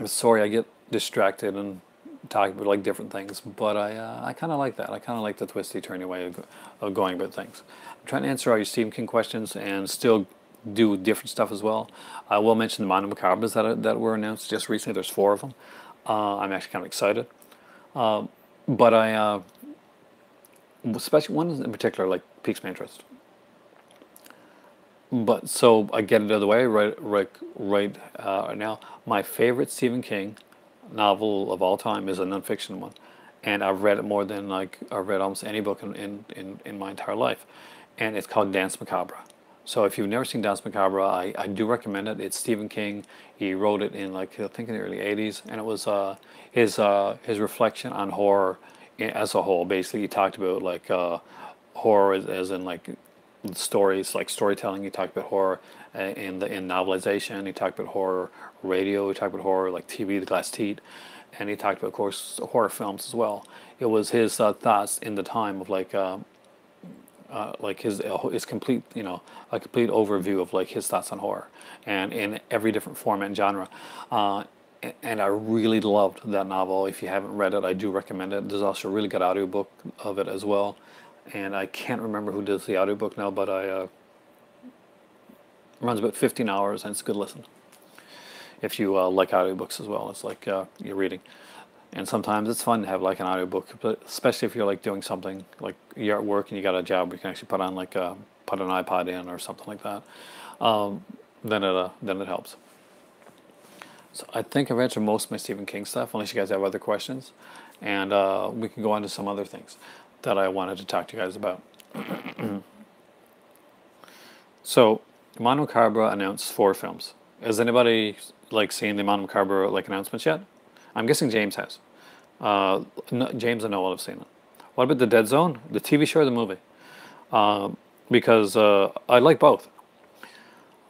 sorry, I get distracted and talk about like different things, but I kind of like that. I kind of like the twisty turny way of going about things. I'm trying to answer all your Stephen King questions and still do different stuff as well. I will mention the Mondo Macabres that were announced just recently. There's 4 of them. I'm actually kind of excited. But especially one in particular, like piques my interest. But so I get it out of the way right now. My favorite Stephen King novel of all time is a nonfiction one, and I've read it more than like I've read almost any book in my entire life, and it's called Danse Macabre. So if you've never seen Danse Macabre, I do recommend it. It's Stephen King. He wrote it in like I think in the early '80s, and it was his reflection on horror as a whole. Basically, he talked about like horror as in like stories, like storytelling. He talked about horror in novelization. He talked about horror radio. He talked about horror like TV, The Glass Teat, and he talked about, of course, horror films as well. It was his thoughts in the time of like his complete, a complete overview of like his thoughts on horror, and in every different format and genre. And I really loved that novel. If you haven't read it, I do recommend it. There's also a really good audiobook of it as well. And I can't remember who does the audiobook now, but it runs about 15 hours, and it's a good listen. If you like audiobooks as well, it's like you're reading. And sometimes it's fun to have like an audiobook, especially if you're like doing something like you're at work and you got a job where you can actually put on like put an iPod in or something like that. Then it helps. So I think I've answered most of my Stephen King stuff, unless you guys have other questions, and we can go on to some other things that I wanted to talk to you guys about. So, Mondo Macabre announced 4 films. Has anybody like seen the Mondo Macabre like announcements yet? I'm guessing James has. No, James and Noel have seen it. What about the Dead Zone, the TV show or the movie? Because I like both.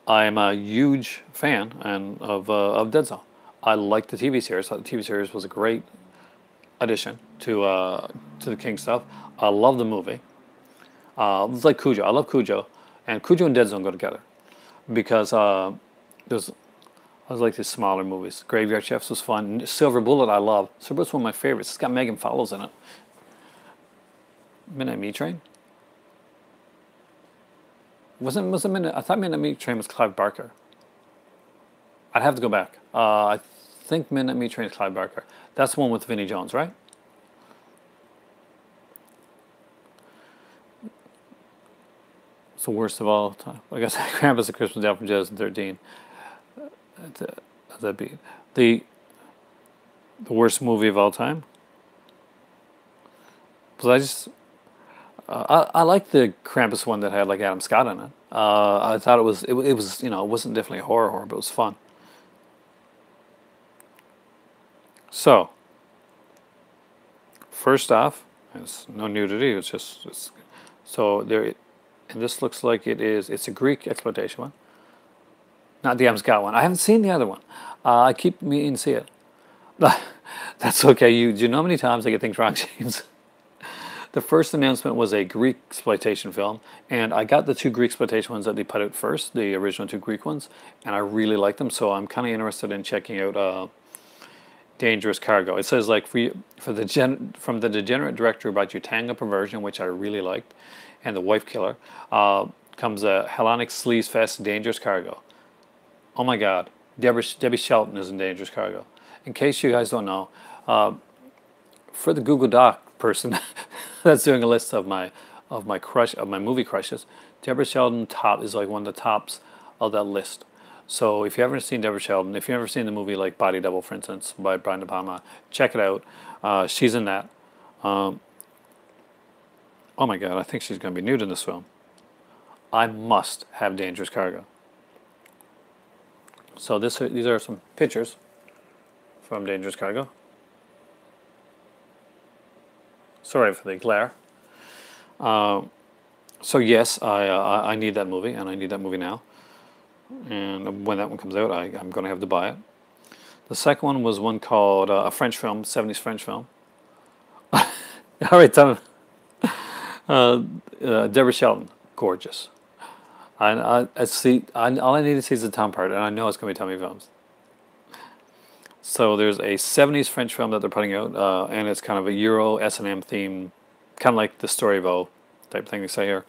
I'm a huge fan of Dead Zone. I like the TV series. I thought the TV series was a great addition to the King stuff. I love the movie. It's like Cujo. I love Cujo, and Cujo and Dead Zone go together because there's I like these smaller movies. Graveyard Chefs was fun. Silver Bullet I love. Silver Bullet's one of my favorites. It's got Megan Follows in it. Midnight Meat Train. wasn't Midnight, I thought Midnight Meat Train was Clive Barker. I'd have to go back. I think Midnight Meat Train is Clive Barker. That's the one with Vinnie Jones, right? It's the worst of all time. I guess Krampus the Christmas Down from 2013. That'd be the worst movie of all time. Because I just I like the Krampus one that had like Adam Scott in it. I thought it was you know, it wasn't definitely a horror, but it was fun. So first off, there's no nudity. So there, and this looks like it's a Greek exploitation one, not the Adam Scott one. I haven't seen the other one. I keep meaning to see it. That's okay. Do you know how many times I get things wrong, James? The first announcement was a Greek exploitation film, and I got the two Greek exploitation ones that they put out first, the original two Greek ones, and I really like them. So I'm kind of interested in checking out Dangerous Cargo. It says like from the degenerate director about Utanga Perversion, which I really liked, and The Wife Killer, comes a Hellenic sleaze fest, Dangerous Cargo. Oh my God, Debbie Shelton is in Dangerous Cargo. In case you guys don't know, for the Google Doc person that's doing a list of my movie crushes, Deborah Shelton is like one of the tops of that list. So if you haven't seen Deborah Shelton, if you've ever seen the movie like Body Double, for instance, by Brian De Palma, check it out. She's in that. Oh my God, I think she's going to be nude in this film. I must have Dangerous Cargo. So these are some pictures from Dangerous Cargo. Sorry for the glare. So yes, I need that movie, and I need that movie now. And when that one comes out, I'm going to have to buy it. The second one was one called a French film, 70s French film. All right, tell me. Deborah Shelton, gorgeous. I see. All I need to see is the Tom part, and I know it's going to be Tommy Films. So there's a 70s French film that they're putting out, and it's kind of a Euro S&M theme, kind of like the Story of O type thing they say here,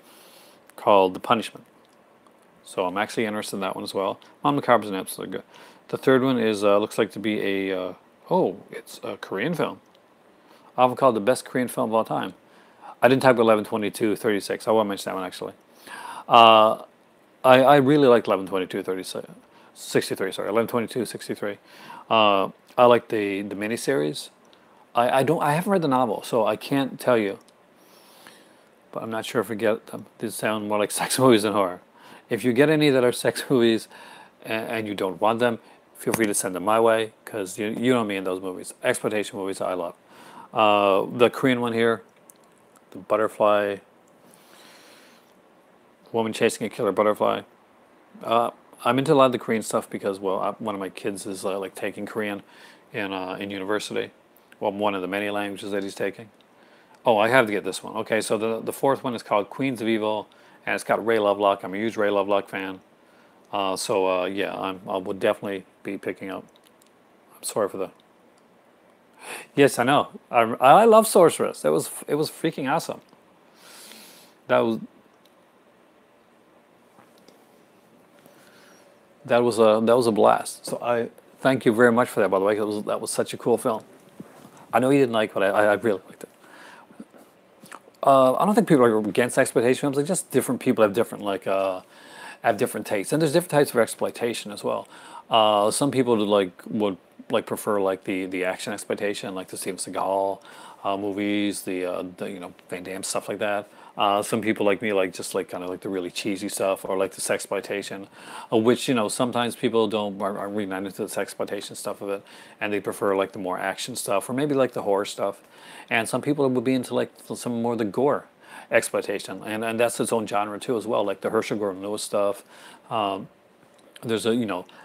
called The Punishment. So I'm actually interested in that one as well. Mon Macabre's an absolutely good. The third one is looks like to be a it's a Korean film. Often called the best Korean film of all time. I didn't type 11/22/36. I want to mention that one actually. I really liked 11/22/63. Sorry, 11/22/63. I like the miniseries. I haven't read the novel, so I can't tell you. But I'm not sure if we get them. These sound more like sex movies than horror. If you get any that are sex movies and you don't want them, feel free to send them my way, because you know me in those movies. Exploitation movies I love. The Korean one here, the butterfly, woman chasing a killer butterfly. I'm into a lot of the Korean stuff because, well, one of my kids is like taking Korean in university. Well, one of the many languages that he's taking. Oh, I have to get this one. Okay, so the fourth one is called Queens of Evil, and it's got Ray Lovelock. I'm a huge Ray Lovelock fan. Yeah, I would definitely be picking up. I'm sorry for the. Yes, I know. I love Sorceress. It was freaking awesome. That was a blast. So I thank you very much for that. By the way, that was such a cool film. I know you didn't like, but I really liked it. I don't think people are against exploitation films. Like, just different people have different have different tastes, and there's different types of exploitation as well. Some people would prefer like the action exploitation, like the Steven Seagal movies, the Van Damme stuff like that. Some people like me kind of like the really cheesy stuff, or like the sexploitation, which sometimes people are really not into the sexploitation stuff of it, and they prefer like the more action stuff, or maybe like the horror stuff. And some people would be into like some more of the gore exploitation, and that's its own genre too as well, like the Herschel Gordon Lewis stuff. There's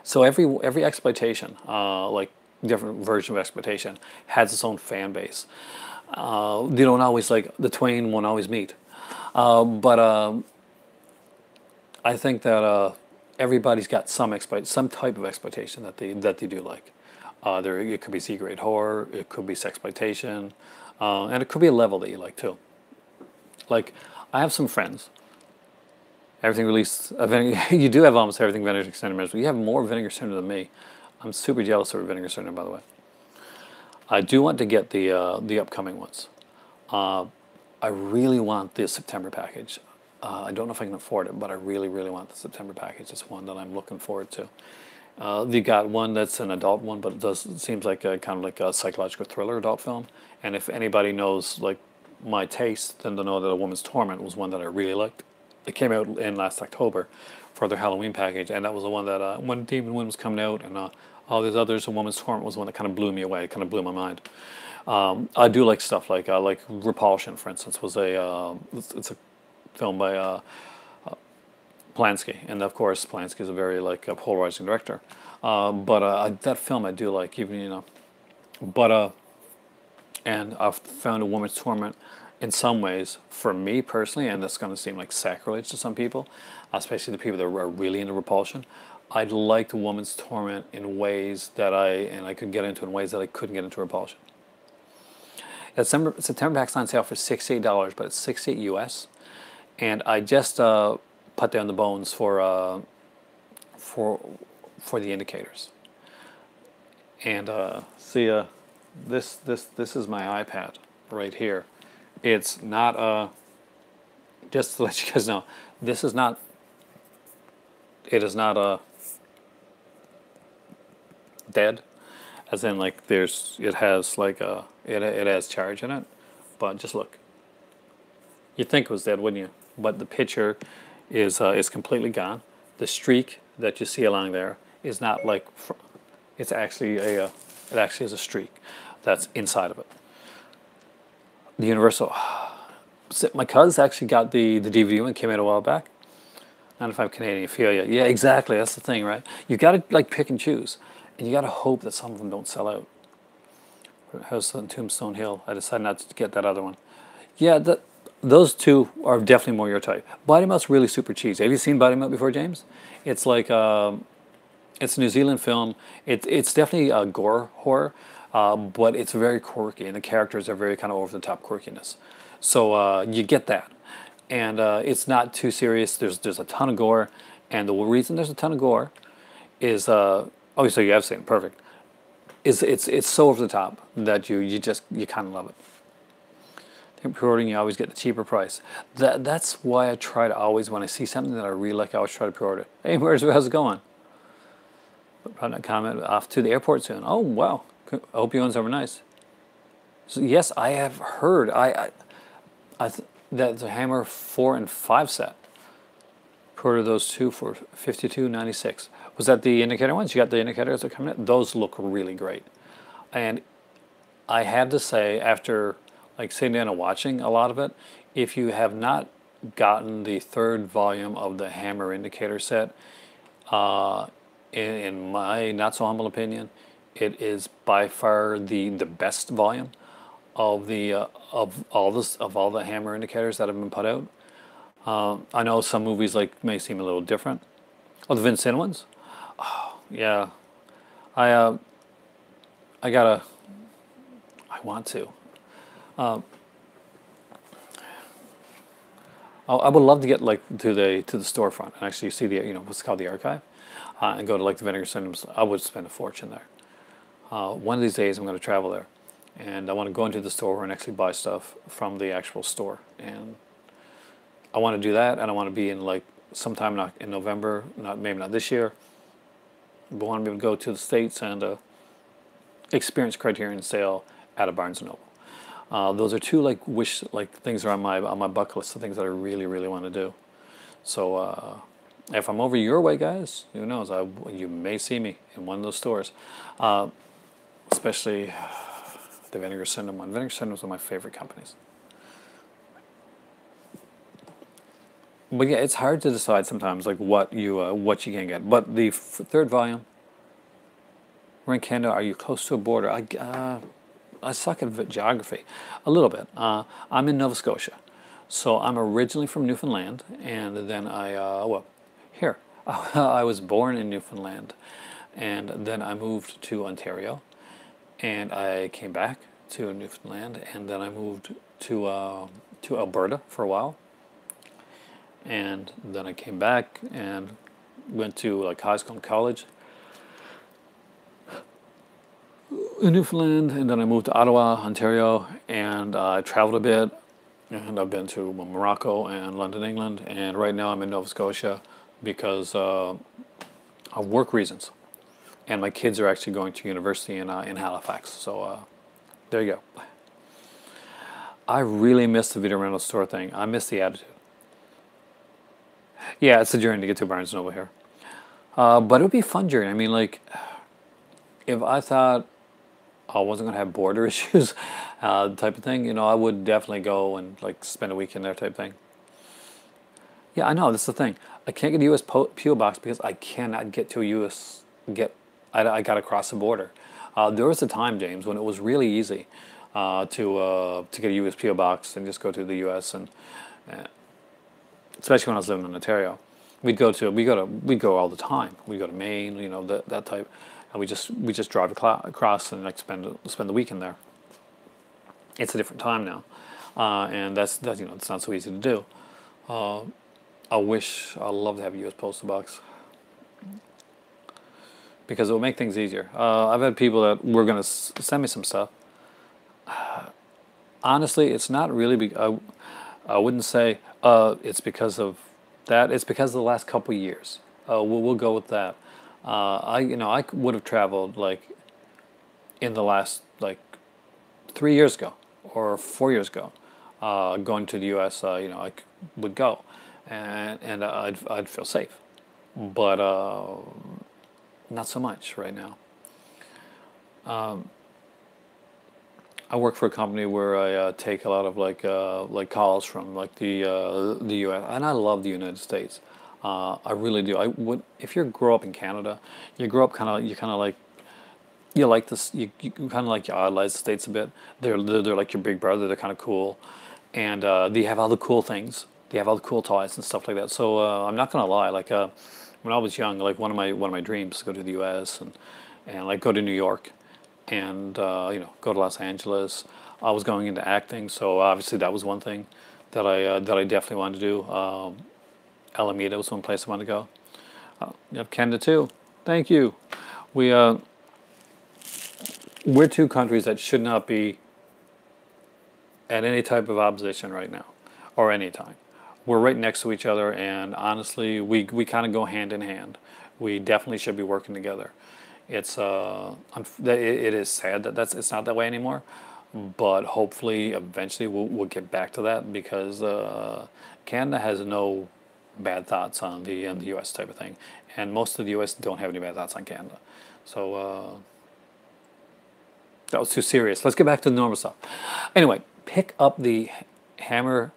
so every exploitation, like different version of exploitation, has its own fan base. They don't always, like, the twain won't always meet. But I think that everybody's got some type of exploitation that they do like. It could be C-grade horror, it could be sexploitation, and it could be a level that you like too. Like, I have some friends Everything released, you do have almost everything vinegar cinnamon, but you have more vinegar cinnamon than me. I'm super jealous of vinegar cinnamon, by the way. I do want to get the upcoming ones. I really want the September package. I don't know if I can afford it, but I really, really want the September package. It's one that I'm looking forward to. They got one that's an adult one, but it seems like a kind of like a psychological thriller adult film. And if anybody knows like my taste, then they'll know that A Woman's Torment was one that I really liked. It came out in last October for their Halloween package, and that was the one that when Demon Wind was coming out, and all these others, A Woman's Torment was the one that kind of blew me away. It kind of blew my mind. I do like stuff like Repulsion, for instance, was it's a film by Polanski, and of course Polanski is a very like a polarizing director. But that film I do like, even But and I've found A Woman's Torment in some ways for me personally, and that's going to seem like sacrilege to some people, especially the people that are really into Repulsion. I liked A Woman's Torment in ways that I could get into in ways that I couldn't get into Repulsion. September pack's on sale for $68, but it's 68 US, and I just put down the bones for the indicators. And see, this is my iPad right here. It's not just to let you guys know, this is not. It is not dead, as in like it has like it has charge in it, but just look. You'd think it was dead, wouldn't you? But the picture is completely gone. The streak that you see along there is not like, it's actually it actually is a streak that's inside of it. The Universal. My cousin actually got the DVD when it came out a while back. 95 Canadian, you feel ya. Yeah, exactly. That's the thing, right? You got to like pick and choose, and you got to hope that some of them don't sell out. House on Tombstone Hill. I decided not to get that other one. Yeah, those two are definitely more your type. Body Melt's really super cheesy. Have you seen Body Melt before, James? It's like it's a New Zealand film. It's definitely a gore horror, but it's very quirky, and the characters are very kind of over the top quirkiness. So you get that, and it's not too serious. There's a ton of gore, and the reason there's a ton of gore is oh, so you have seen it, perfect. It's so over the top that you kind of love it. Pre-ordering, you always get the cheaper price. That's why I try to always, when I see something that I really like, I always try to pre-order. Hey, how's it going? Probably not comment. Off to the airport soon. Oh wow! I hope you guys are nice. So yes, I have heard. That's a Hammer 4 and 5 set. Pre-order those two for $52.96. Was that the indicator ones? You got the indicators that are coming in. Those look really great, and I have to say, after like sitting down and watching a lot of it, if you have not gotten the third volume of the Hammer indicator set, in my not so humble opinion, it is by far the best volume of all the Hammer indicators that have been put out. I know some movies like may seem a little different. Oh, the Vince Vaughn ones. Oh, yeah, I want to. I would love to get like to the storefront and actually see the what's called the archive, and go to like the Vinegar Syndromes. I would spend a fortune there. One of these days I'm going to travel there, and I want to go into the store and actually buy stuff from the actual store. And I want to do that, and I want to be in like sometime in November, maybe not this year, but I want to be able to go to the States and experience Criterion sale at a Barnes & Noble. Those are two like things that are on my bucket list of things that I really, really want to do. So if I'm over your way, guys, who knows? You may see me in one of those stores, especially the Vinegar Syndrome one. Vinegar Syndrome is one of my favorite companies. But yeah, it's hard to decide sometimes like what you can get. But the third volume. We're in Canada. Are you close to a border? I suck at geography, a little bit. I'm in Nova Scotia, so I'm originally from Newfoundland, and then I was born in Newfoundland, and then I moved to Ontario, and I came back to Newfoundland, and then I moved to Alberta for a while, and then I came back and went to like high school and college in Newfoundland, and then I moved to Ottawa, Ontario, and I traveled a bit, and I've been to Morocco and London, England, and right now I'm in Nova Scotia because of work reasons, and my kids are actually going to university in Halifax, so there you go. I really miss the video rental store thing. I miss the attitude. Yeah, it's a journey to get to Barnes & Noble here. But it would be a fun journey. I mean, like, if I thought I wasn't going to have border issues type of thing, you know, I would definitely go and, like, spend a weekend there type thing. Yeah, I know, that's the thing. I can't get a U.S. PO box because I cannot get to a U.S. I got to cross the border. There was a time, James, when it was really easy to get a U.S. PO box and just go to the U.S. and especially when I was living in Ontario, we'd go all the time. We'd go to Maine, you know, that type, and we just drive across and like spend the weekend there. It's a different time now, and that's you know, it's not so easy to do. I'd love to have a U.S. postal box because it will make things easier. I've had people that were going to send me some stuff. Honestly, it's not really. I wouldn't say it's because of that. It's because of the last couple of years. We'll go with that. I would have traveled like in the last like 3 years ago or 4 years ago, going to the U.S. I would go, and I'd feel safe, but not so much right now. I work for a company where I take a lot of like calls from like the U.S. and I love the United States. I really do. I would if you grow up in Canada, you grow up you like this. You kind of like you idolize the States a bit. They're like your big brother. They're kind of cool, and they have all the cool things. They have all the cool toys and stuff like that. So I'm not gonna lie. Like when I was young, like one of my dreams was to go to the U.S. and like go to New York and go to Los Angeles. I was going into acting, so obviously that was one thing that I definitely wanted to do. Alameda was one place I wanted to go. You have Canada too. Thank you. We're two countries that should not be at any type of opposition right now, or any time. We're right next to each other, and honestly, we kind of go hand in hand. We definitely should be working together. It is sad that it's not that way anymore, but hopefully eventually we'll get back to that because Canada has no bad thoughts on the U.S. type of thing, and most of the U.S. don't have any bad thoughts on Canada. So that was too serious. Let's get back to the normal stuff. Anyway, pick up the Hammer,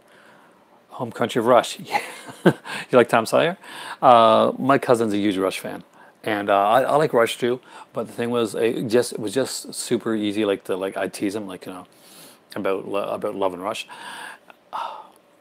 Home Country of Rush. You like Tom Sawyer? My cousin's a huge Rush fan. And I like Rush too, but the thing was, it was just super easy. I tease him about Love and Rush,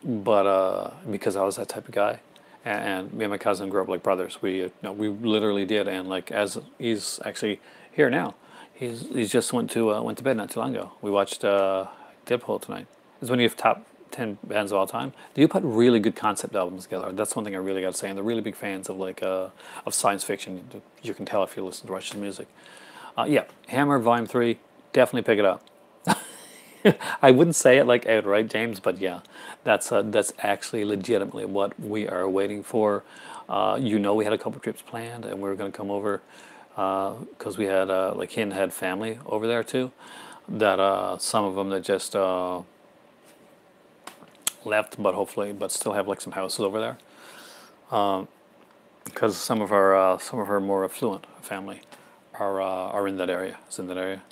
but because I was that type of guy, and me and my cousin grew up like brothers. We literally did, and like as he's actually here now, he's just went to bed not too long ago. We watched Deadpool tonight. It's one of your top 10 bands of all time. They do put really good concept albums together. That's one thing I really got to say. And they're really big fans of of science fiction. You can tell if you listen to Rush's music. Yeah, Hammer Volume 3, definitely pick it up. I wouldn't say it like outright, James, but yeah, that's actually legitimately what we are waiting for. We had a couple trips planned, and we were going to come over because we had Ken had family over there too. That some of them that just left, but still have like some houses over there. Because some of her more affluent family are in that area. Is in that area.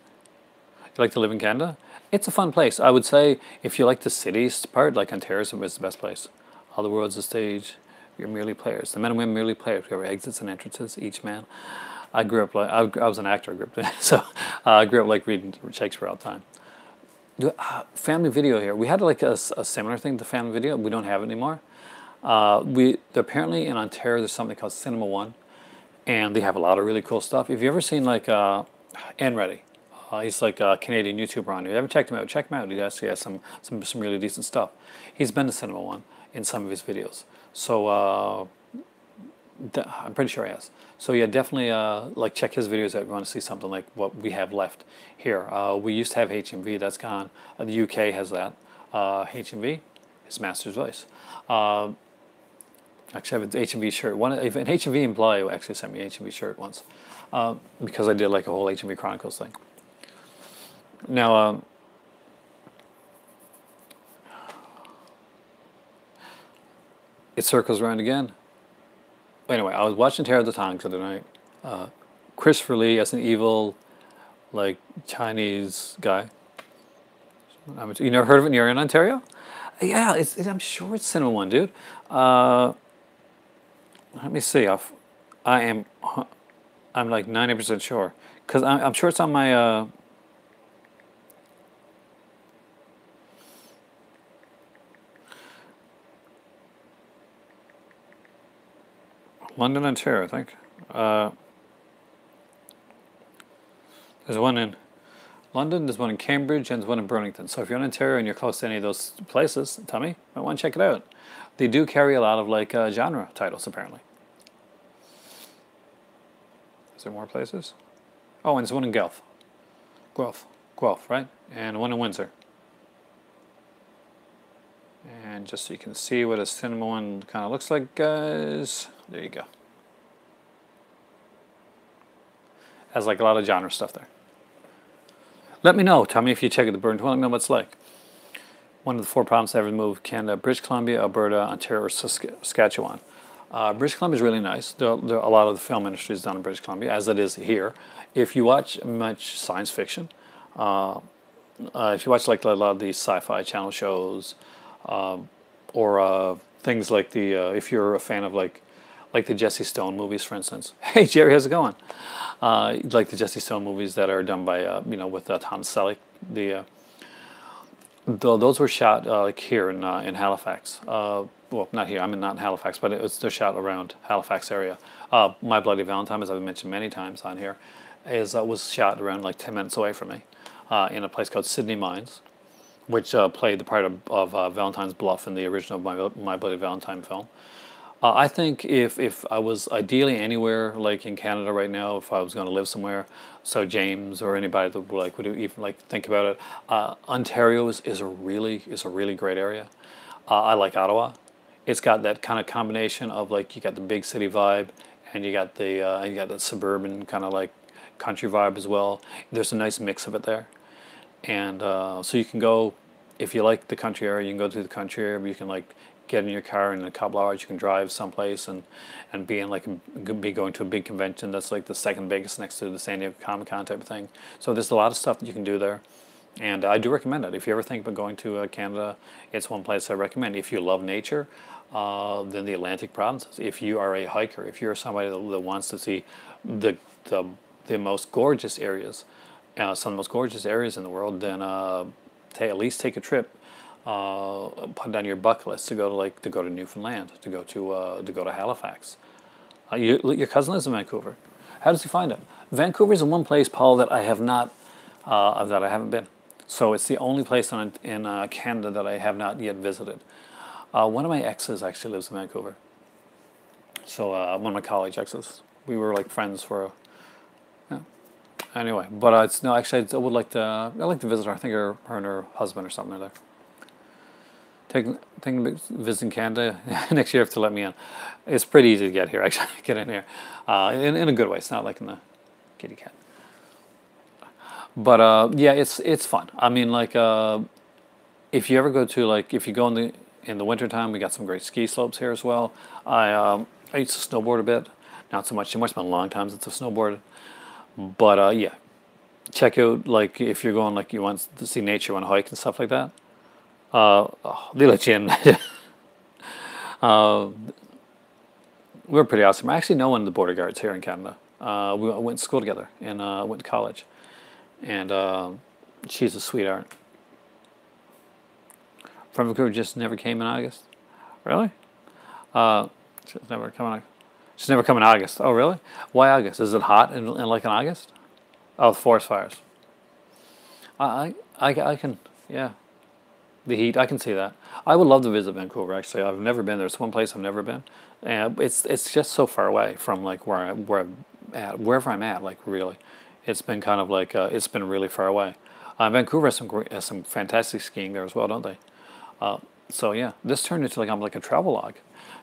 You like to live in Canada? It's a fun place. I would say if you like the cities part, like Ontario is the best place. All the world's a stage. You're merely players. The men and women merely players. We have exits and entrances, each man. I grew up like I was an actor. I grew up like reading Shakespeare all the time. Family Video here. We had like a similar thing to Family Video. We don't have it anymore. Apparently in Ontario there's something called Cinema One, and they have a lot of really cool stuff. If you ever seen like Ready, he's like a Canadian YouTuber on here. You haven't checked him out? Check him out. He actually has some really decent stuff. He's been to Cinema One in some of his videos. So I'm pretty sure he has. So yeah, definitely like check his videos if you want to see something like what we have left here. We used to have HMV, that's gone. The UK has that. HMV is Master's Voice. Actually, I have an HMV shirt. An HMV employee actually sent me an HMV shirt once because I did like a whole HMV Chronicles thing. Now, it circles around again. Anyway, I was watching Terror of the Tongues the other night. Christopher Lee as an evil, like Chinese guy. You never heard of it? You're in Ontario? Yeah, I'm sure it's Cinema One, dude. Let me see. I am. I'm like 90% sure because I'm sure it's on my. London, Ontario, I think. There's one in London, there's one in Cambridge, and there's one in Burlington. So if you're in Ontario and you're close to any of those places, tell me, I want to check it out. They do carry a lot of like genre titles, apparently. Is there more places? Oh, and there's one in Guelph, right? And one in Windsor. And just so you can see what a Cinema One kind of looks like, guys. There you go. Has like a lot of genre stuff there. Let me know. Tell me if you check it the Burlington. Let me know what it's like. One of the 4 provinces I ever moved: Canada, British Columbia, Alberta, Ontario, or Saskatchewan. British Columbia is really nice. A lot of the film industry is done in British Columbia, as it is here. If you watch much science fiction, if you watch like a lot of these sci-fi channel shows, or things like if you're a fan of like the Jesse Stone movies, for instance. Hey Jerry, how's it going? Like the Jesse Stone movies that are done by with Tom Selleck. Those were shot like here in Halifax. Well, not here. Not in Halifax, but they're shot around Halifax area. My Bloody Valentine, as I've mentioned many times on here, was shot around like 10 minutes away from me, in a place called Sydney Mines, which played the part of Valentine's Bluff in the original My Bloody Valentine film. I think if I was ideally anywhere like in Canada right now, if I was going to live somewhere, so James or anybody that would even like think about it, Ontario is a really great area. I like Ottawa. It's got that kind of combination of like you got the big city vibe, and you got the suburban kind of like country vibe as well. There's a nice mix of it there, and so you can go if you like the country area. You can go to the country area, but you can like get in your car in a couple hours. You can drive someplace and be in be going to a big convention that's like the second biggest next to the San Diego Comic-Con type of thing. So there's a lot of stuff that you can do there, and I do recommend it. If you ever think about going to Canada, it's one place I recommend. If you love nature, then the Atlantic provinces. If you are a hiker, if you're somebody that wants to see the most gorgeous areas, some of the most gorgeous areas in the world, then at least take a trip. Put down your bucket list to go to Newfoundland, to go to Halifax. Your cousin lives in Vancouver. How does he find it? Vancouver is the one place, Paul, that I have not that I haven't been. So it's the only place in Canada that I have not yet visited. One of my exes actually lives in Vancouver. So one of my college exes. We were like friends for. Anyway, but it's no. Actually, I would like to. I like to visit her. I think her and her husband or something are there. Visiting Canada next year. Have to let me in. It's pretty easy to get here. Actually, get in here, in a good way. It's not like in the kitty cat. But yeah, it's fun. I mean, like if you ever go to if you go in the wintertime, we got some great ski slopes here as well. I used to snowboard a bit, not so much. It's been a long time since I've snowboarded. But yeah, check out if you're going you want to see nature, want to hike and stuff like that. They let you in. We're pretty awesome. I actually know one of the border guards here in Canada. We went to school together and went to college, and she's a sweetheart. From Vancouver, just never came in August. Really? She's never come in August. Oh, really? Why August? Is it hot in August? Oh, forest fires. I can, yeah. The heat, I can see that. I would love to visit Vancouver. Actually, I've never been there. It's one place I've never been, and it's just so far away from like where I'm at, wherever I'm at. Like really, it's been kind of like it's been really far away. Vancouver has some fantastic skiing there as well, don't they? So yeah, this turned into like I'm like a travel log,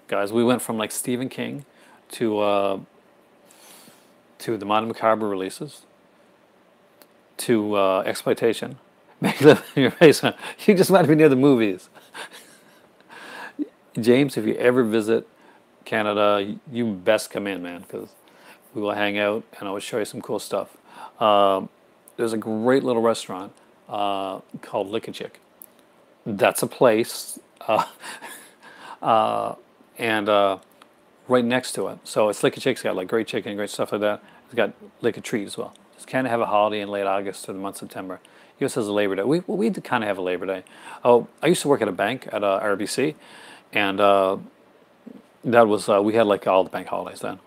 guys. We went from like Stephen King to the modern macabre releases to exploitation. Make live in your basement. You just might be near the movies. James, if you ever visit Canada, you best come in, man, because we will hang out and I will show you some cool stuff. There's a great little restaurant called Lick a Chick. That's a place, and right next to it. So it's Lick a Chick's got like great chicken, great stuff like that. It's got Lick a Treat as well. Just kind of have a holiday in late August or the month of September. US has a Labor Day. We kind of have a Labor Day. Oh, I used to work at a bank at RBC, and that was we had like all the bank holidays then.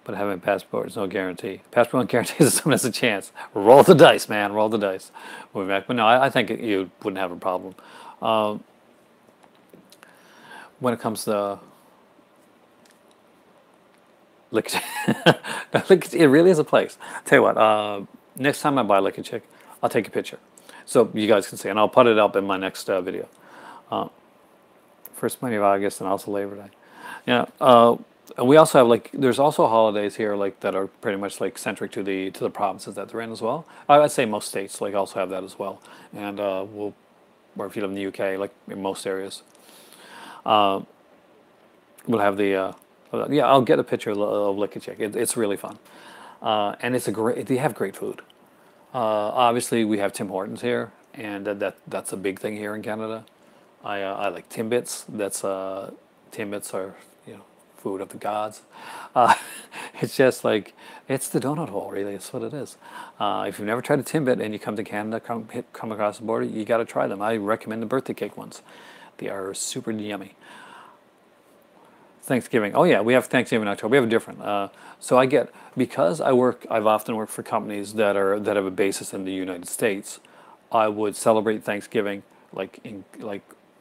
But having a passport is no guarantee. Passport guarantees that someone has a chance. Roll the dice, man. Roll the dice. Moving back, but no, I think you wouldn't have a problem. When it comes to Lick, it really is a place. Tell you what. Next time I buy Lick a Chick, I'll take a picture so you guys can see, and I'll put it up in my next video. First Monday of August and also Labor Day. Yeah. And we also have like there's also holidays here like that are pretty much like centric to the provinces that they're in as well. I'd say most states like also have that as well, and or if you live in the UK, like in most areas, we'll have the yeah. I'll get a picture of Lick a Chick. It's really fun, and they have great food. Obviously, we have Tim Hortons here, and that's a big thing here in Canada. I like Timbits. Timbits are food of the gods. It's just like it's the donut hole, really. It's what it is. If you've never tried a Timbit and you come to Canada, come across the border, you got to try them. I recommend the birthday cake ones. They are super yummy. Thanksgiving. Oh yeah, we have Thanksgiving in October. We have a different. So because I've often worked for companies that have a basis in the United States. I would celebrate Thanksgiving like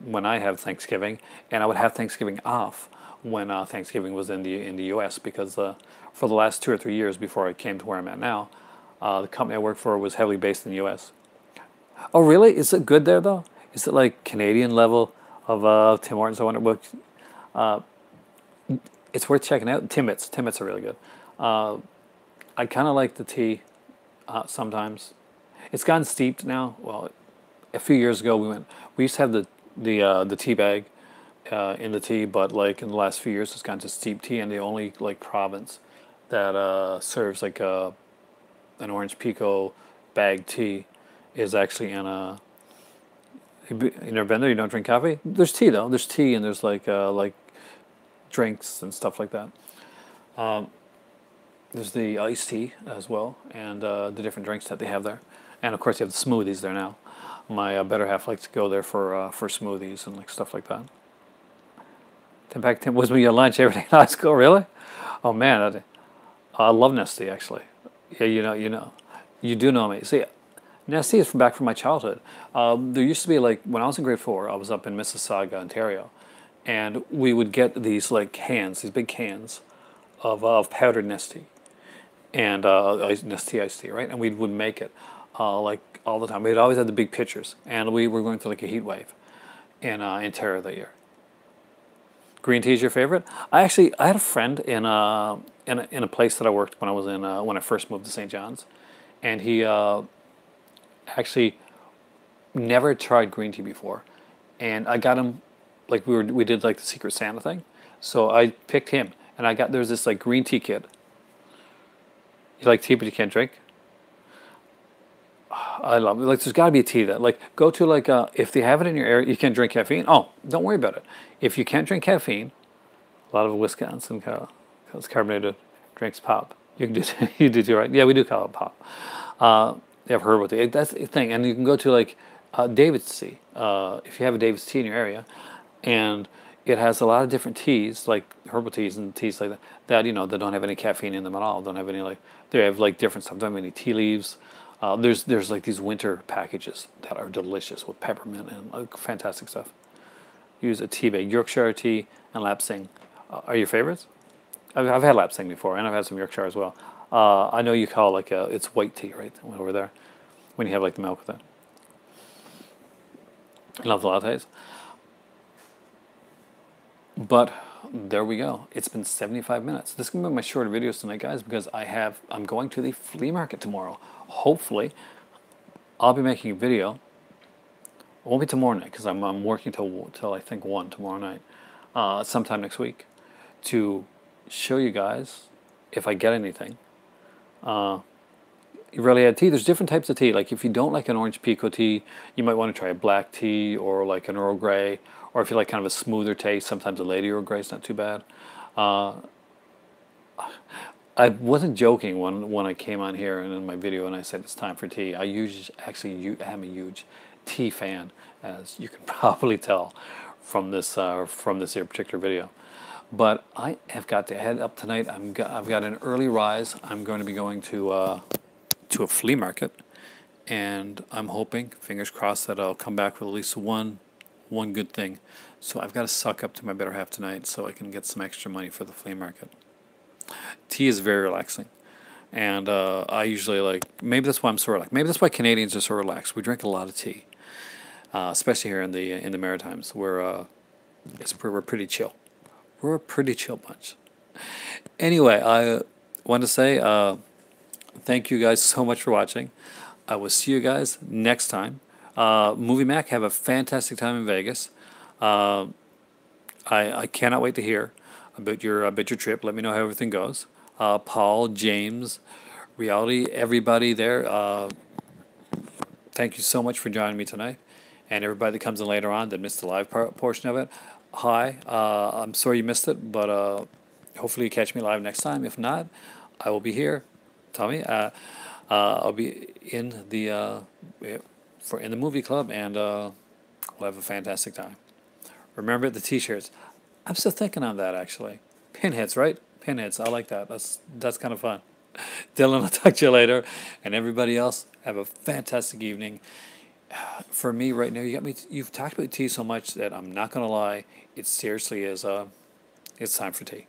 when I have Thanksgiving, and I would have Thanksgiving off when Thanksgiving was in the U.S. because for the last 2 or 3 years before I came to where I'm at now, the company I worked for was heavily based in the U.S. Oh really? Is it good there though? Is it like Canadian level of Tim Hortons? I wonder what. It's worth checking out. Timbits are really good. I kind of like the tea sometimes. It's gotten steeped now. Well, a few years ago we used to have the tea bag in the tea, but like in the last few years it's gone to steep tea, and the only like province that serves like an orange pico bag tea is actually in a. You never been there? You don't drink coffee? There's tea though. There's tea and there's like drinks and stuff like that. There's the iced tea as well, and the different drinks that they have there, and of course you have the smoothies there now. My better half likes to go there for smoothies and like stuff like that. Tim was me your lunch every day in high school, really? Oh man, I love Nestle actually. Yeah, you do know me. See, Nestle is back from my childhood. There used to be like when I was in grade 4, I was up in Mississauga, Ontario, and we would get these like cans, these big cans of powdered Nestle and Nestle iced tea, right? And we would make it like all the time. We'd always had the big pitchers, and we were going through like a heat wave in Ontario that year. Green tea is your favorite? I had a friend in a place that I worked when I was when I first moved to St. John's, and he actually never tried green tea before, and I got him like we did like the Secret Santa thing, so I picked him, and there's this like green tea kit. You like tea but you can't drink? I love it. Like there's got to be a tea that like go to like if they have it in your area, you can't drink caffeine. Oh, don't worry about it. If you can't drink caffeine, a lot of Wisconsin carbonated drinks pop. You can do you do too, right? Yeah, we do call it pop. They have herbal tea. That's the thing, and you can go to like David's tea. If you have a David's tea in your area, and it has a lot of different teas, like herbal teas and teas like that that don't have any caffeine in them at all. Don't have any they have like different stuff. Don't have any tea leaves. There's like these winter packages that are delicious with peppermint and fantastic stuff. Use a tea bag. Yorkshire tea and lapsang are your favorites? I've had lapsang before, and I've had some Yorkshire as well. I know you call like it's white tea, right, over there, when you have like the milk with it. I love the lattes. But there we go. It's been 75 minutes. This is gonna be my shorter videos tonight, guys, because I'm going to the flea market tomorrow. Hopefully, I'll be making a video. It won't be tomorrow night because I'm working till I think 1 tomorrow night, sometime next week, to show you guys if I get anything. You really add tea. There's different types of tea. Like if you don't like an orange pekoe tea, you might want to try a black tea or like an Earl Grey. Or if you like kind of a smoother taste, sometimes a Lady Earl Grey is not too bad. I wasn't joking when I came on here and in my video and I said it's time for tea. I actually am a huge tea fan, as you can probably tell from this here particular video. But I have got to head up tonight. I've got an early rise. I'm going to be going to a flea market, and I'm hoping, fingers crossed, that I'll come back with at least one good thing. So I've got to suck up to my better half tonight so I can get some extra money for the flea market. Tea is very relaxing, and I usually like. Maybe that's why I'm so relaxed. Maybe that's why Canadians are so relaxed. We drink a lot of tea, especially here in the Maritimes, where we're pretty chill. We're a pretty chill bunch. Anyway, I want to say thank you guys so much for watching. I will see you guys next time. Movie Mac, have a fantastic time in Vegas. I cannot wait to hear about your trip. Let me know how everything goes. Paul, James, Reality, everybody there. Thank you so much for joining me tonight, and everybody that comes in later on that missed the live portion of it. Hi, I'm sorry you missed it, but hopefully you catch me live next time. If not, I will be here. Tommy, I'll be in the movie club, and we'll have a fantastic time. Remember the T-shirts. I'm still thinking on that actually. Pinheads, right? Pinheads. I like that. That's kind of fun. Dylan, I'll talk to you later, and everybody else, have a fantastic evening. For me right now, you've talked about tea so much that I'm not gonna lie. It seriously is. It's time for tea.